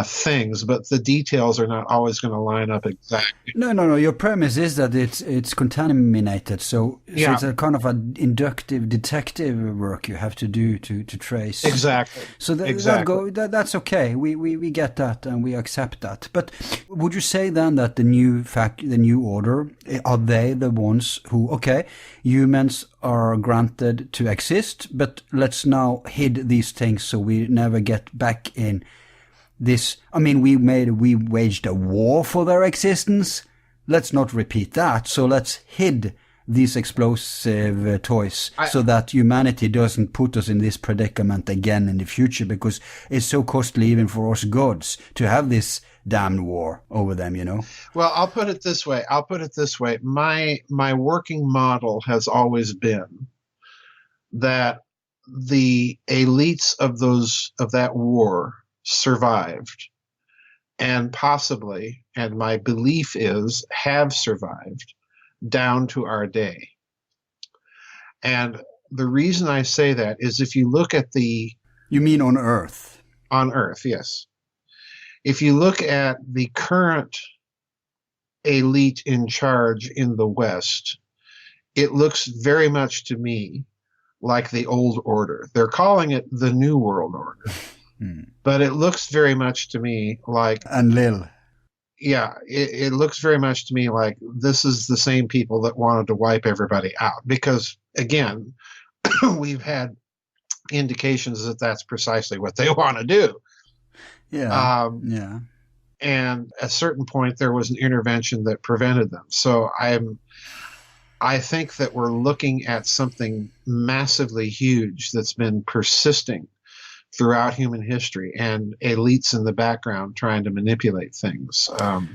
things, but the details are not always going to line up exactly. No. Your premise is that it's contaminated, so Yeah, it's a kind of an inductive detective work you have to do to trace. exactly. So Exactly. that's okay. We get that and we accept that. But would you say then that the new order, are they the ones who, okay, humans are granted to exist, but let's now hide these things so we never get back in this? I mean, we waged a war for their existence. Let's not repeat that. So let's hide these explosive toys so that humanity doesn't put us in this predicament again in the future, because it's so costly even for us gods to have this damned war over them, you know? Well, I'll put it this way. My working model has always been that the elites of that war survived, and possibly, and my belief is, have survived down to our day. And the reason I say that is, if you look at You mean on Earth? on Earth, yes. If you look at the current elite in charge in the West, it looks very much to me like the old order. They're calling it the New World Order. But it looks very much to me like... And Lil. Yeah, it looks very much to me like this is the same people that wanted to wipe everybody out. Because, again, we've had indications that that's precisely what they want to do. Yeah. And at a certain point, there was an intervention that prevented them. So I think that we're looking at something massively huge that's been persisting throughout human history, and elites in the background trying to manipulate things. I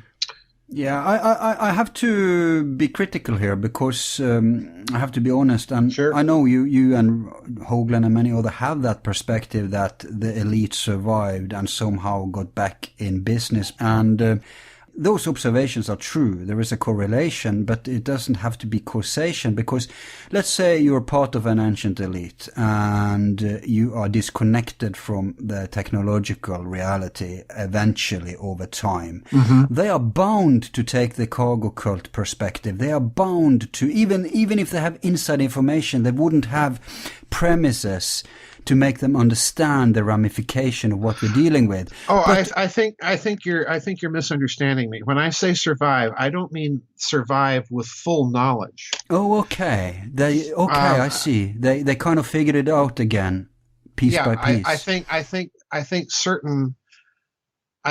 have to be critical here, because I have to be honest, and Sure. I know you and Hoagland and many others have that perspective that the elite survived and somehow got back in business, and those observations are true. There is a correlation, but it doesn't have to be causation, because let's say you're part of an ancient elite and you are disconnected from the technological reality eventually over time. Mm-hmm. They are bound to take the cargo cult perspective. They are bound to, even if they have inside information, they wouldn't have premises to make them understand the ramification of what we're dealing with. Oh, but I think you're misunderstanding me. When I say survive, I don't mean survive with full knowledge. Oh, okay. I see. They kind of figured it out again, piece by piece. I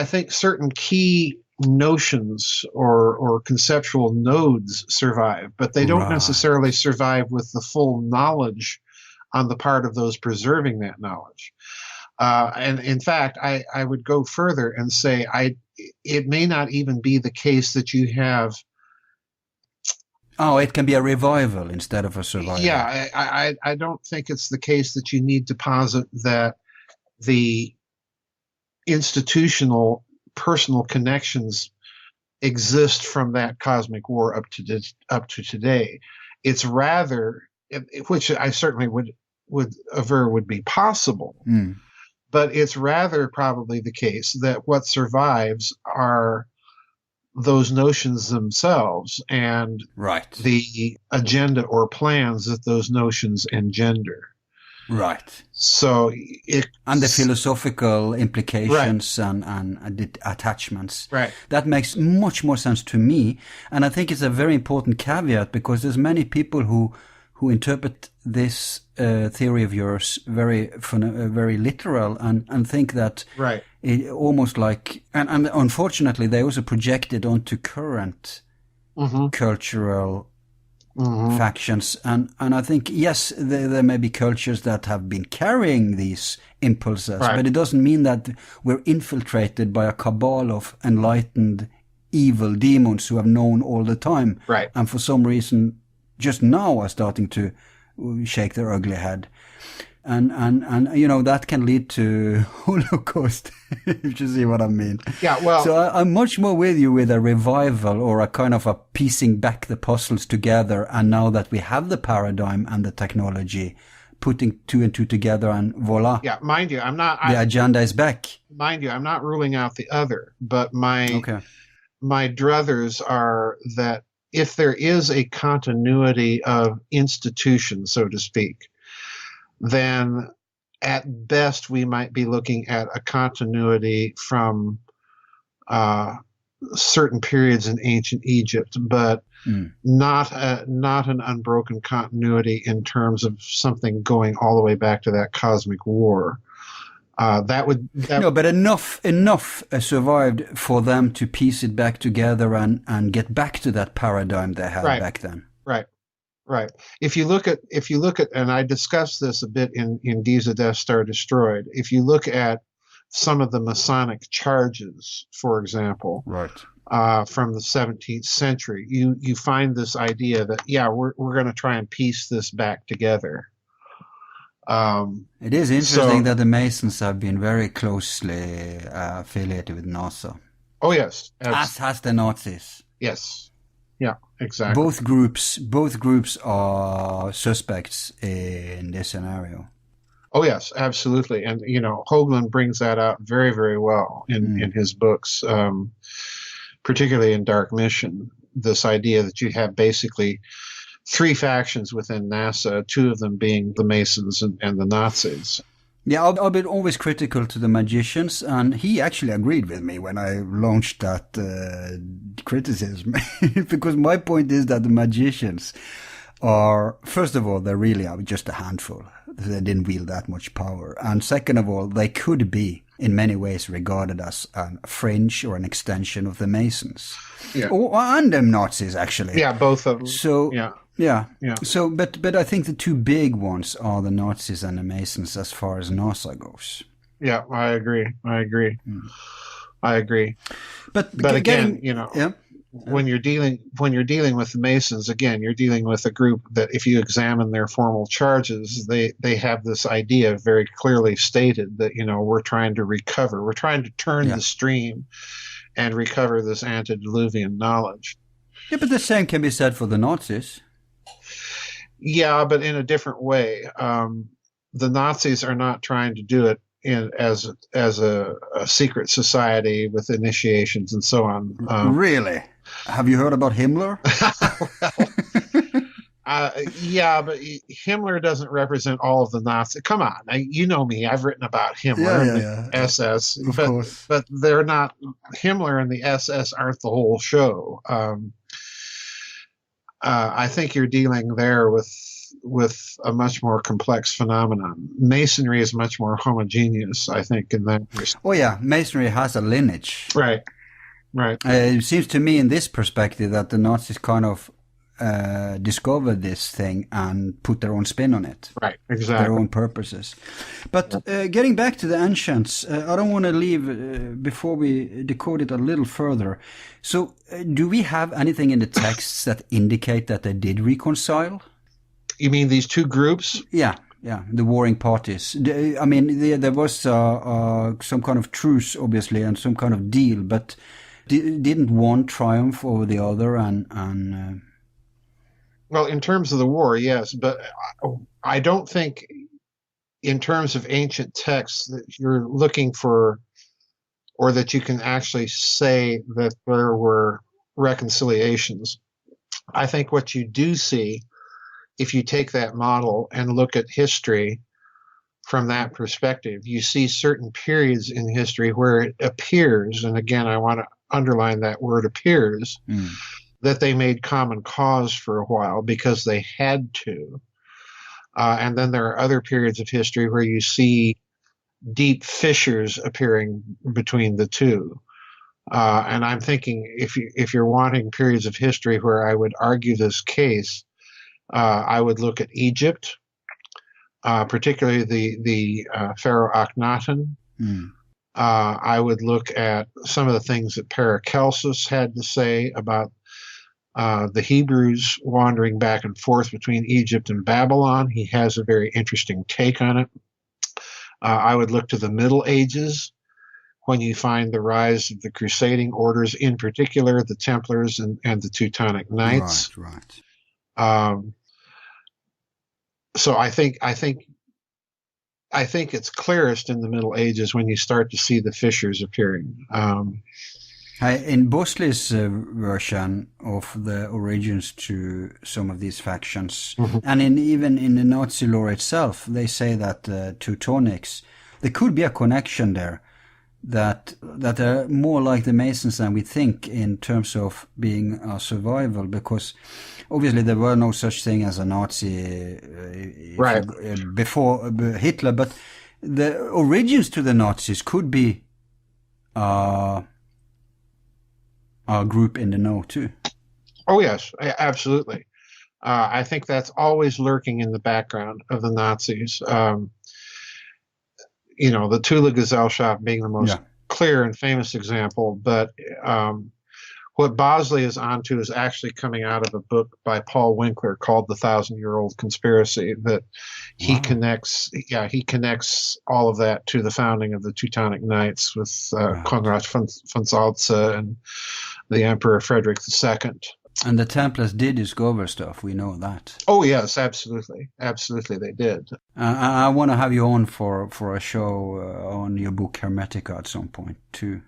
think certain key notions or conceptual nodes survive, but they don't necessarily survive with the full knowledge on the part of those preserving that knowledge. And in fact, I would go further and say it may not even be the case that you have... Oh, it can be a revival instead of a survival. Yeah, I don't think it's the case that you need to posit that the institutional personal connections exist from that cosmic war up to today. It's rather, which I certainly would aver would be possible, but it's rather probably the case that what survives are those notions themselves and the agenda or plans that those notions engender. Right. So and the philosophical implications and attachments. Right. That makes much more sense to me, and I think it's a very important caveat, because there's many people who interpret this theory of yours very literal and think that it almost like, and unfortunately they also project it onto current cultural factions, and I think, yes, there may be cultures that have been carrying these impulses, but it doesn't mean that we're infiltrated by a cabal of enlightened evil demons who have known all the time, and for some reason just now are starting to shake their ugly head. And you know, that can lead to Holocaust, if you see what I mean. Yeah, well, so I'm much more with you with a revival or a kind of a piecing back the puzzles together. And now that we have the paradigm and the technology, putting two and two together, and voila. Yeah, mind you, the agenda is back. Mind you, I'm not ruling out the other, but my druthers are that if there is a continuity of institutions, so to speak, then at best we might be looking at a continuity from certain periods in ancient Egypt, but not an unbroken continuity in terms of something going all the way back to that cosmic war. But enough survived for them to piece it back together and get back to that paradigm they had back then. Right. If you look at, and I discussed this a bit in Giza Death Star Destroyed. If you look at some of the Masonic charges, for example, from the 17th century, you find this idea that we're going to try and piece this back together. It is interesting that the Masons have been very closely affiliated with NASA. Oh yes, as has the Nazis. Yes, yeah, exactly. Both groups are suspects in this scenario. Oh yes, absolutely, and you know Hoagland brings that out very, very well in his books, particularly in Dark Mission. This idea that you have basically three factions within NASA, two of them being the Masons and the Nazis. Yeah, I've been always critical to the magicians, and he actually agreed with me when I launched that criticism. Because my point is that the magicians are, first of all, they really are just a handful. They didn't wield that much power. And second of all, they could be, in many ways, regarded as a fringe or an extension of the Masons. Yeah. And them Nazis, actually. Yeah, both of them. So, yeah. So, but I think the two big ones are the Nazis and the Masons as far as NASA goes. Yeah, I agree. But again, you know, when you're dealing with the Masons, again, you're dealing with a group that, if you examine their formal charges, they have this idea very clearly stated that, you know, we're trying to recover, we're trying to turn the stream and recover this antediluvian knowledge. Yeah, but the same can be said for the Nazis. Yeah, but in a different way. The Nazis are not trying to do it as a secret society with initiations and so on. Really? Have you heard about Himmler? Yeah, but Himmler doesn't represent all of the Nazis. Come on, you know me. I've written about Himmler and the SS, but they're not. Himmler and the SS aren't the whole show. I think you're dealing there with a much more complex phenomenon. Masonry is much more homogeneous, I think, in that respect. Oh yeah, Masonry has a lineage. Right. It seems to me in this perspective that the Nazis kind of discovered this thing and put their own spin on it. Right, exactly. Their own purposes. But getting back to the ancients, I don't want to leave before we decode it a little further. So do we have anything in the texts that indicate that they did reconcile? You mean these two groups? Yeah, the warring parties. I mean, there was some kind of truce, obviously, and some kind of deal, but didn't one triumph over the other? And well, in terms of the war, yes, but I don't think in terms of ancient texts that you're looking for, or that you can actually say that there were reconciliations. I think what you do see, if you take that model and look at history from that perspective, you see certain periods in history where it appears, and again, I want to underline that word appears, that they made common cause for a while because they had to. And then there are other periods of history where you see deep fissures appearing between the two. And I'm thinking if you're wanting periods of history where I would argue this case, I would look at Egypt, particularly the Pharaoh Akhenaten. I would look at some of the things that Paracelsus had to say about the Hebrews wandering back and forth between Egypt and Babylon. He has a very interesting take on it. I would look to the Middle Ages when you find the rise of the crusading orders, in particular the Templars and the Teutonic Knights. Right. So I think it's clearest in the Middle Ages when you start to see the fissures appearing. In Bosley's version of the origins to some of these factions, and even in the Nazi lore itself, they say that Teutonics, there could be a connection there, that are more like the Masons than we think in terms of being a survival, because obviously there were no such thing as a Nazi before Hitler, but the origins to the Nazis could be a group in the know too. Oh yes, absolutely. I think that's always lurking in the background of the Nazis. The Tula Gesellschaft being the most clear and famous example, but what Bosley is onto is actually coming out of a book by Paul Winkler called The 1,000-Year-Old Conspiracy, that he connects all of that to the founding of the Teutonic Knights with Konrad von Salza and the Emperor Frederick II. And the Templars did discover stuff, we know that. Oh yes, absolutely. Absolutely they did. I want to have you on for a show on your book Hermetica at some point too.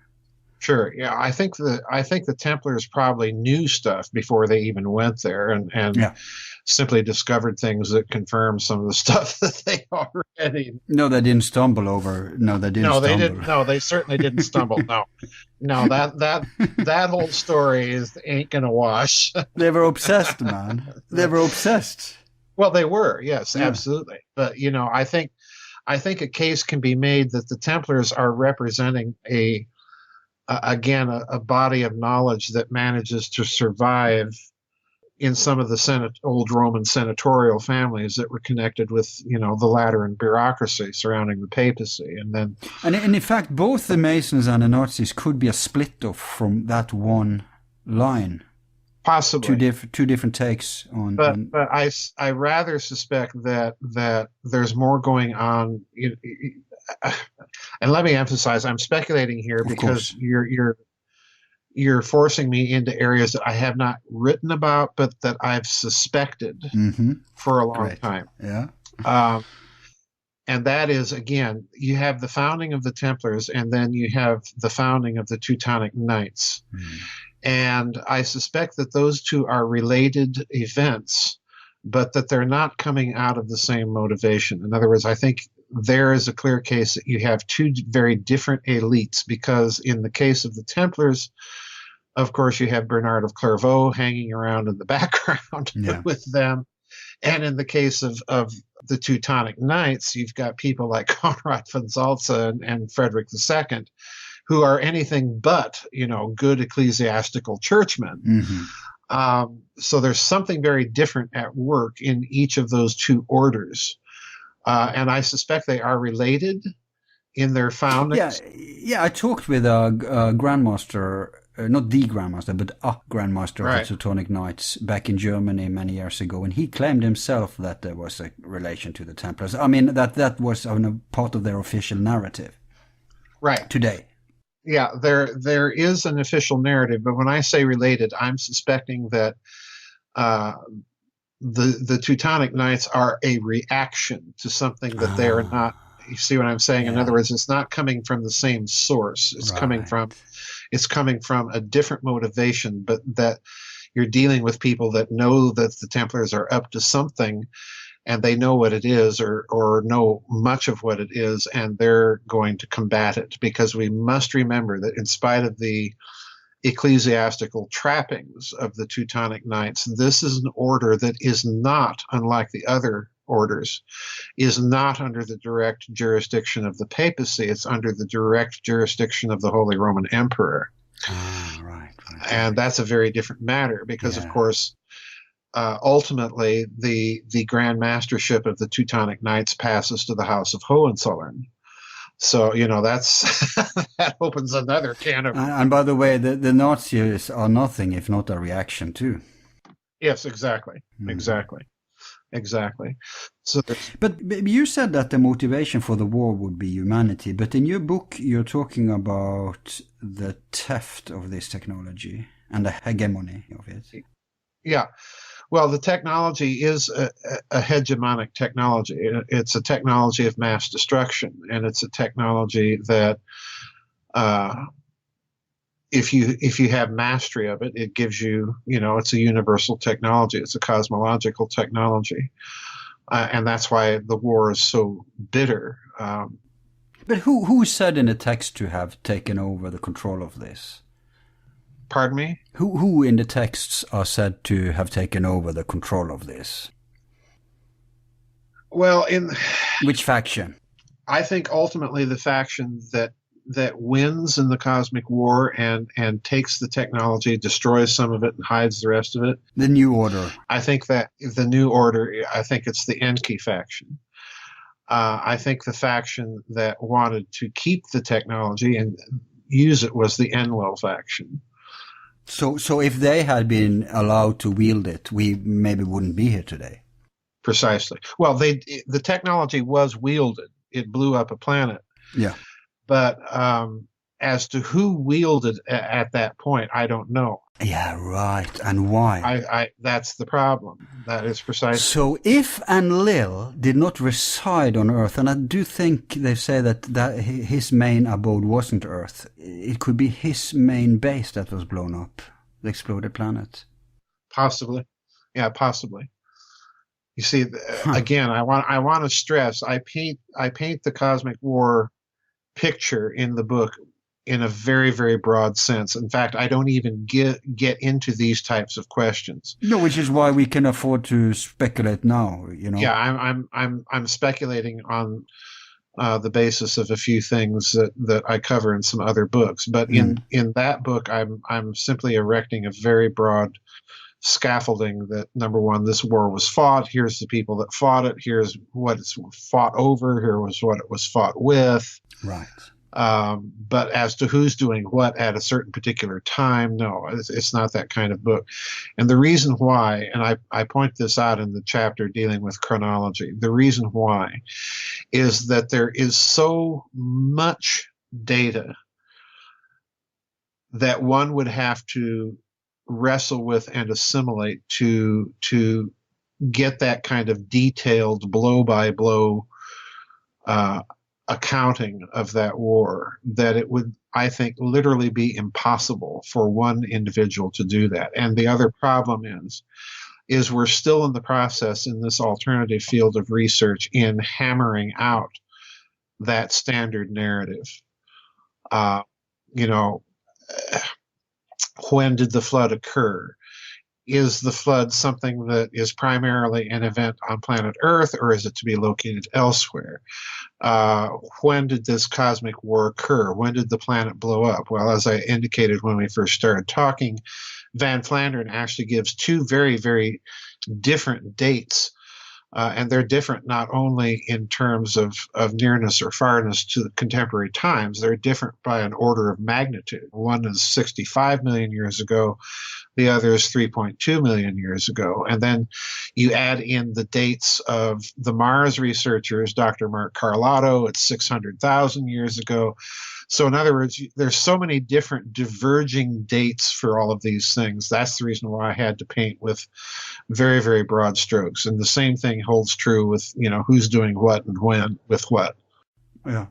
Sure. Yeah, I think the Templars probably knew stuff before they even went there, and simply discovered things that confirm some of the stuff that they already. No, they didn't stumble over. No, they didn't. No, they didn't. No, they certainly didn't stumble. No, that whole story ain't gonna wash. They were obsessed, man. They were obsessed. Well, they were. Yes, absolutely. But I think a case can be made that the Templars are representing a body of knowledge that manages to survive in some of the old Roman senatorial families that were connected with, the Lateran bureaucracy surrounding the papacy. And in fact, both the Masons and the Nazis could be a split off from that one line. Possibly. Two different takes on. But I rather suspect that there's more going on. And let me emphasize, I'm speculating here because you're forcing me into areas that I have not written about, but that I've suspected for a long time. Yeah. And that is, again, you have the founding of the Templars, and then you have the founding of the Teutonic Knights. And I suspect that those two are related events, but that they're not coming out of the same motivation. In other words, I think there is a clear case that you have two very different elites, because in the case of the Templars, of course, you have Bernard of Clairvaux hanging around in the background with them. And in the case of the Teutonic Knights, you've got people like Konrad von Salza and Frederick II, who are anything but, good ecclesiastical churchmen. So there's something very different at work in each of those two orders. And I suspect they are related in their foundings. Yeah. I talked with a grandmaster, not the grandmaster, but a grandmaster of the Teutonic Knights back in Germany many years ago, and he claimed himself that there was a relation to the Templars. I mean, that was part of their official narrative. Right. Today. Yeah, there is an official narrative, but when I say related, I'm suspecting that the Teutonic Knights are a reaction to something that they are not. You see what I'm saying? In other words, it's not coming from the same source. It's coming from a different motivation, but that you're dealing with people that know that the Templars are up to something, and they know what it is, or know much of what it is, and they're going to combat it. Because we must remember that in spite of the ecclesiastical trappings of the Teutonic Knights, this is an order that is not, unlike the other orders, is not under the direct jurisdiction of the papacy. It's under the direct jurisdiction of the Holy Roman Emperor. Right. And that's a very different matter, because, of course, ultimately the Grand Mastership of the Teutonic Knights passes to the House of Hohenzollern. So, that's that opens another can of... And by the way, the Nazis are nothing if not a reaction too. Yes, exactly. Exactly. Exactly. So But you said that the motivation for the war would be humanity, but in your book you're talking about the theft of this technology and the hegemony of it. yeah. Well, the technology is a hegemonic technology. It's a technology of mass destruction, and it's a technology that, uh, if you have mastery of it, it gives you, it's a universal technology. It's a cosmological technology, and that's why the war is so bitter. But who said in the text to have taken over the control of this? Pardon me? Who in the texts are said to have taken over the control of this? Well, which faction? I think ultimately the faction that wins in the cosmic war and takes the technology, destroys some of it, and hides the rest of it. The New Order. I think that the New Order. I think it's the Enki faction. I think the faction that wanted to keep the technology and use it was the Enlil faction. So if they had been allowed to wield it, we maybe wouldn't be here today. Precisely. Well, the technology was wielded. It blew up a planet. Yeah. But as to who wielded at that point, I don't know. Yeah, right. And why? I that's the problem. That is precisely. So if Enlil did not reside on Earth, and I do think they say that his main abode wasn't Earth, it could be his main base that was blown up, the exploded planet. Possibly. Yeah, possibly. You see, again, I want to stress, I paint the cosmic war picture in the book in a very, very broad sense. In fact, I don't even get into these types of questions. No, which is why we can afford to speculate now. Yeah, I'm speculating on the basis of a few things that I cover in some other books. But in that book, I'm simply erecting a very broad scaffolding that, number one, this war was fought. Here's the people that fought it. Here's what it's fought over. Here was what it was fought with. Right. But as to who's doing what at a certain particular time, no, it's not that kind of book. And the reason why, and I point this out in the chapter dealing with chronology, the reason why is that there is so much data that one would have to wrestle with and assimilate to get that kind of detailed blow by blow accounting of that war, that it would, I think, literally be impossible for one individual to do that. And the other problem is we're still in the process in this alternative field of research in hammering out that standard narrative. When did the flood occur? Is the flood something that is primarily an event on planet Earth, or is it to be located elsewhere? When did this cosmic war occur? When did the planet blow up? Well, as I indicated when we first started talking, Van Flandern actually gives two very, very different dates. And they're different not only in terms of nearness or farness to the contemporary times, they're different by an order of magnitude. One is 65 million years ago, the other is 3.2 million years ago. And then you add in the dates of the Mars researchers, Dr. Mark Carlotto, it's 600,000 years ago. So in other words, there's so many different diverging dates for all of these things. That's the reason why I had to paint with very, very broad strokes. And the same thing holds true with, who's doing what and when with what. Yeah.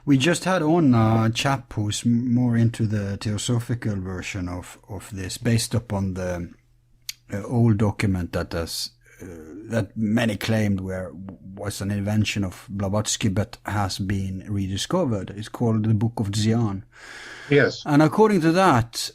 We just had on a chap who's more into the theosophical version of this, based upon the old document that many claimed was an invention of Blavatsky, but has been rediscovered. It's called the Book of Xian. Yes. And according to that,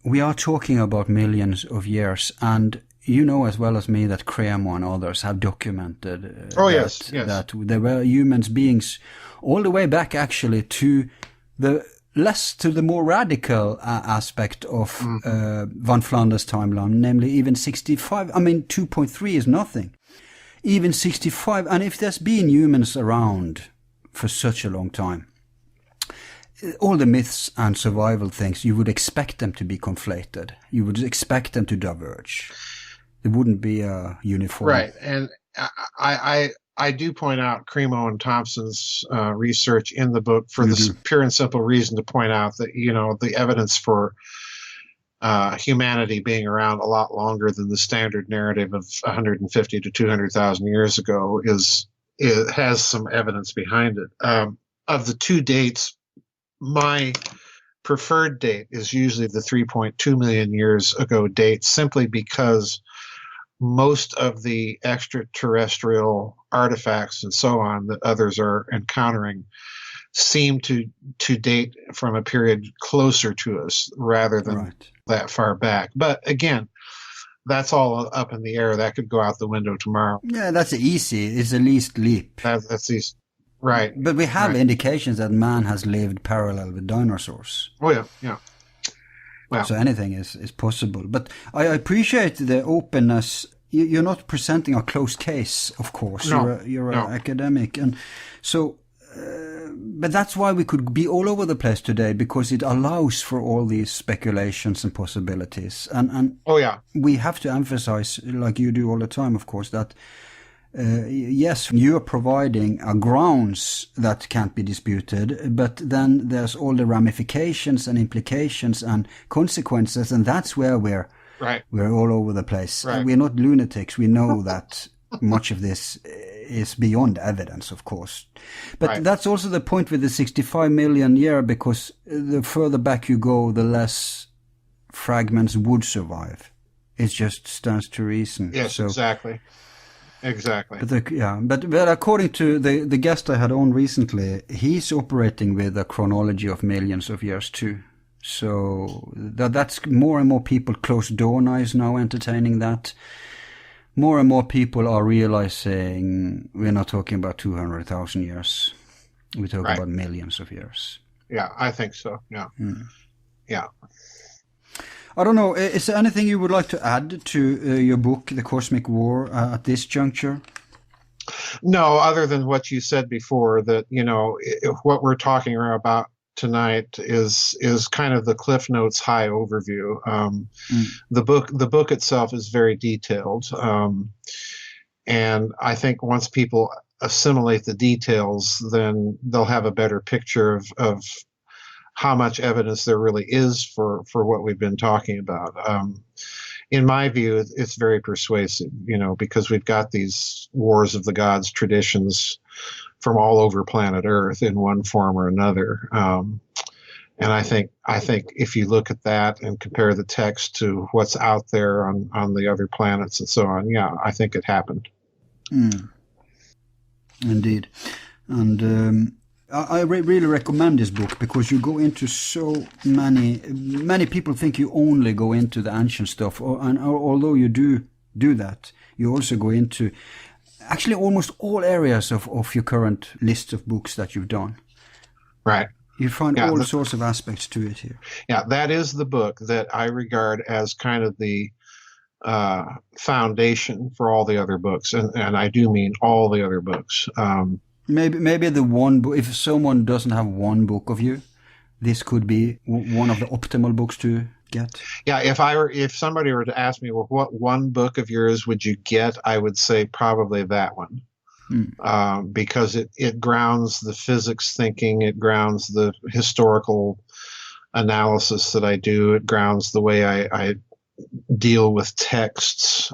we are talking about millions of years, and you know as well as me that Cremo and others have documented that there were human beings all the way back actually to the more radical aspect of Van Flanders' timeline, namely even 65. I mean, 2.3 is nothing. Even 65, and if there's been humans around for such a long time, all the myths and survival things, you would expect them to be conflated. You would expect them to diverge. There wouldn't be a uniform. Right. And I do point out Cremo and Thompson's research in the book for the pure and simple reason to point out that, the evidence for humanity being around a lot longer than the standard narrative of 150 to 200,000 years ago it has some evidence behind it. Of the two dates, my preferred date is usually the 3.2 million years ago date, simply because most of the extraterrestrial artifacts and so on that others are encountering seem to date from a period closer to us rather than that far back. But again, that's all up in the air. That could go out the window tomorrow. Yeah, that's easy. It's the least leap. That's easy. Right. But we have indications that man has lived parallel with dinosaurs. Oh, yeah, yeah. Well, so anything is possible. But I appreciate the openness. You're not presenting a closed case, of course. No, you're an academic. And so, but that's why we could be all over the place today, because it allows for all these speculations and possibilities. And oh, yeah. We have to emphasize, like you do all the time, of course, that yes, you're providing a grounds that can't be disputed, but then there's all the ramifications and implications and consequences, and that's where we're all over the place. Right. We're not lunatics. We know that much of this is beyond evidence, of course. But that's also the point with the 65 million year, because the further back you go, the less fragments would survive. It just stands to reason. Yes, so, exactly. Exactly. But according to the guest I had on recently, he's operating with a chronology of millions of years too. So that's more and more people. Closed door is now entertaining that. More and more people are realizing we're not talking about 200,000 years. We're talking about millions of years. Yeah, I think so. Yeah. Yeah. I don't know. Is there anything you would like to add to your book, The Cosmic War, at this juncture? No, other than what you said before, that, what we're talking about tonight is kind of the Cliff Notes high overview. The book itself is very detailed. And I think once people assimilate the details, then they'll have a better picture of how much evidence there really is for what we've been talking about. In my view, it's very persuasive, because we've got these wars of the gods traditions from all over planet Earth in one form or another. And I think if you look at that and compare the text to what's out there on the other planets and so on, I think it happened. Indeed. And I really recommend this book, because you go into so many people think you only go into the ancient stuff, and although you do that, you also go into actually almost all areas of your current list of books that you've done. Right. You find all sorts of aspects to it here. Yeah, that is the book that I regard as kind of the foundation for all the other books, and I do mean all the other books. Maybe the one book, if someone doesn't have one book of you, this could be one of the optimal books to get. Yeah, if somebody were to ask me, well, what one book of yours would you get, I would say probably that one. Because it grounds the physics thinking, it grounds the historical analysis that I do, it grounds the way I deal with texts.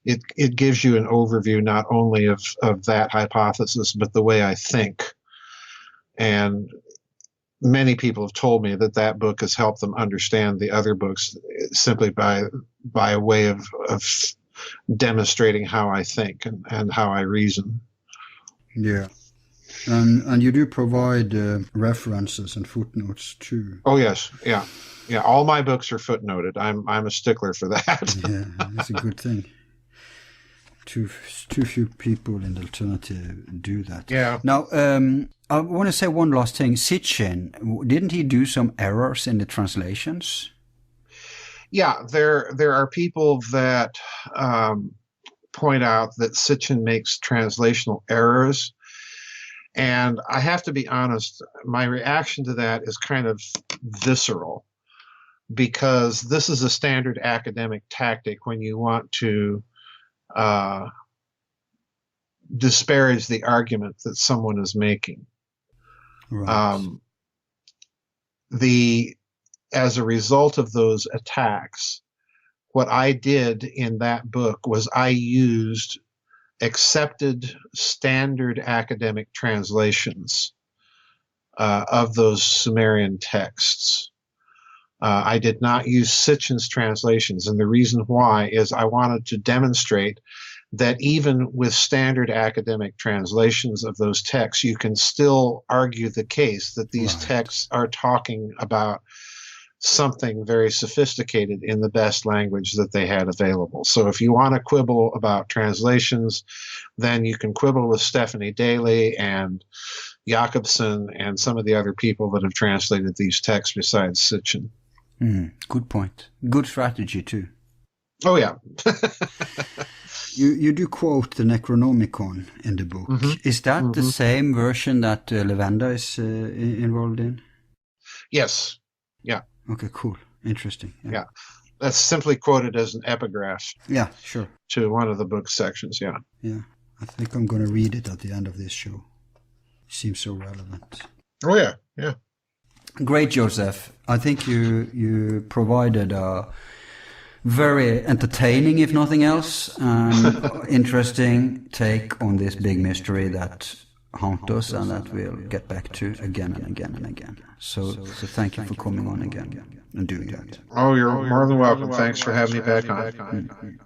It gives you an overview not only of that hypothesis, but the way I think. And many people have told me that book has helped them understand the other books simply by a way of demonstrating how I think and how I reason. Yeah. And you do provide references and footnotes too. Oh, yes. Yeah. Yeah. All my books are footnoted. I'm a stickler for that. Yeah, that's a good thing. Too few people in the alternative do that. Yeah. Now, I want to say one last thing. Sitchin, didn't he do some errors in the translations? Yeah, there are people that point out that Sitchin makes translational errors, And I have to be honest, my reaction to that is kind of visceral, because this is a standard academic tactic when you want to disparage the argument that someone is making. Right. As a result of those attacks, what I did in that book was I used accepted standard academic translations of those Sumerian texts. I did not use Sitchin's translations, and the reason why is I wanted to demonstrate that even with standard academic translations of those texts, you can still argue the case that these texts are talking about something very sophisticated in the best language that they had available. So if you want to quibble about translations, then you can quibble with Stephanie Daly and Jakobsen and some of the other people that have translated these texts besides Sitchin. Good point. Good strategy too. Oh yeah. You do quote the Necronomicon in the book. Is that the same version that Levenda is involved in? Yes. Yeah. Okay, cool. Interesting. Yeah. That's simply quoted as an epigraph. Yeah, sure. To one of the book sections, yeah. Yeah. I think I'm going to read it at the end of this show. It seems so relevant. Oh, yeah. Yeah. Great, Joseph. I think you provided a very entertaining, if nothing else, and interesting take on this big mystery that haunt us and that we'll get back to again and again and again. So thank you for coming on again and doing that. Oh, you're more than welcome. Thanks for having me back on.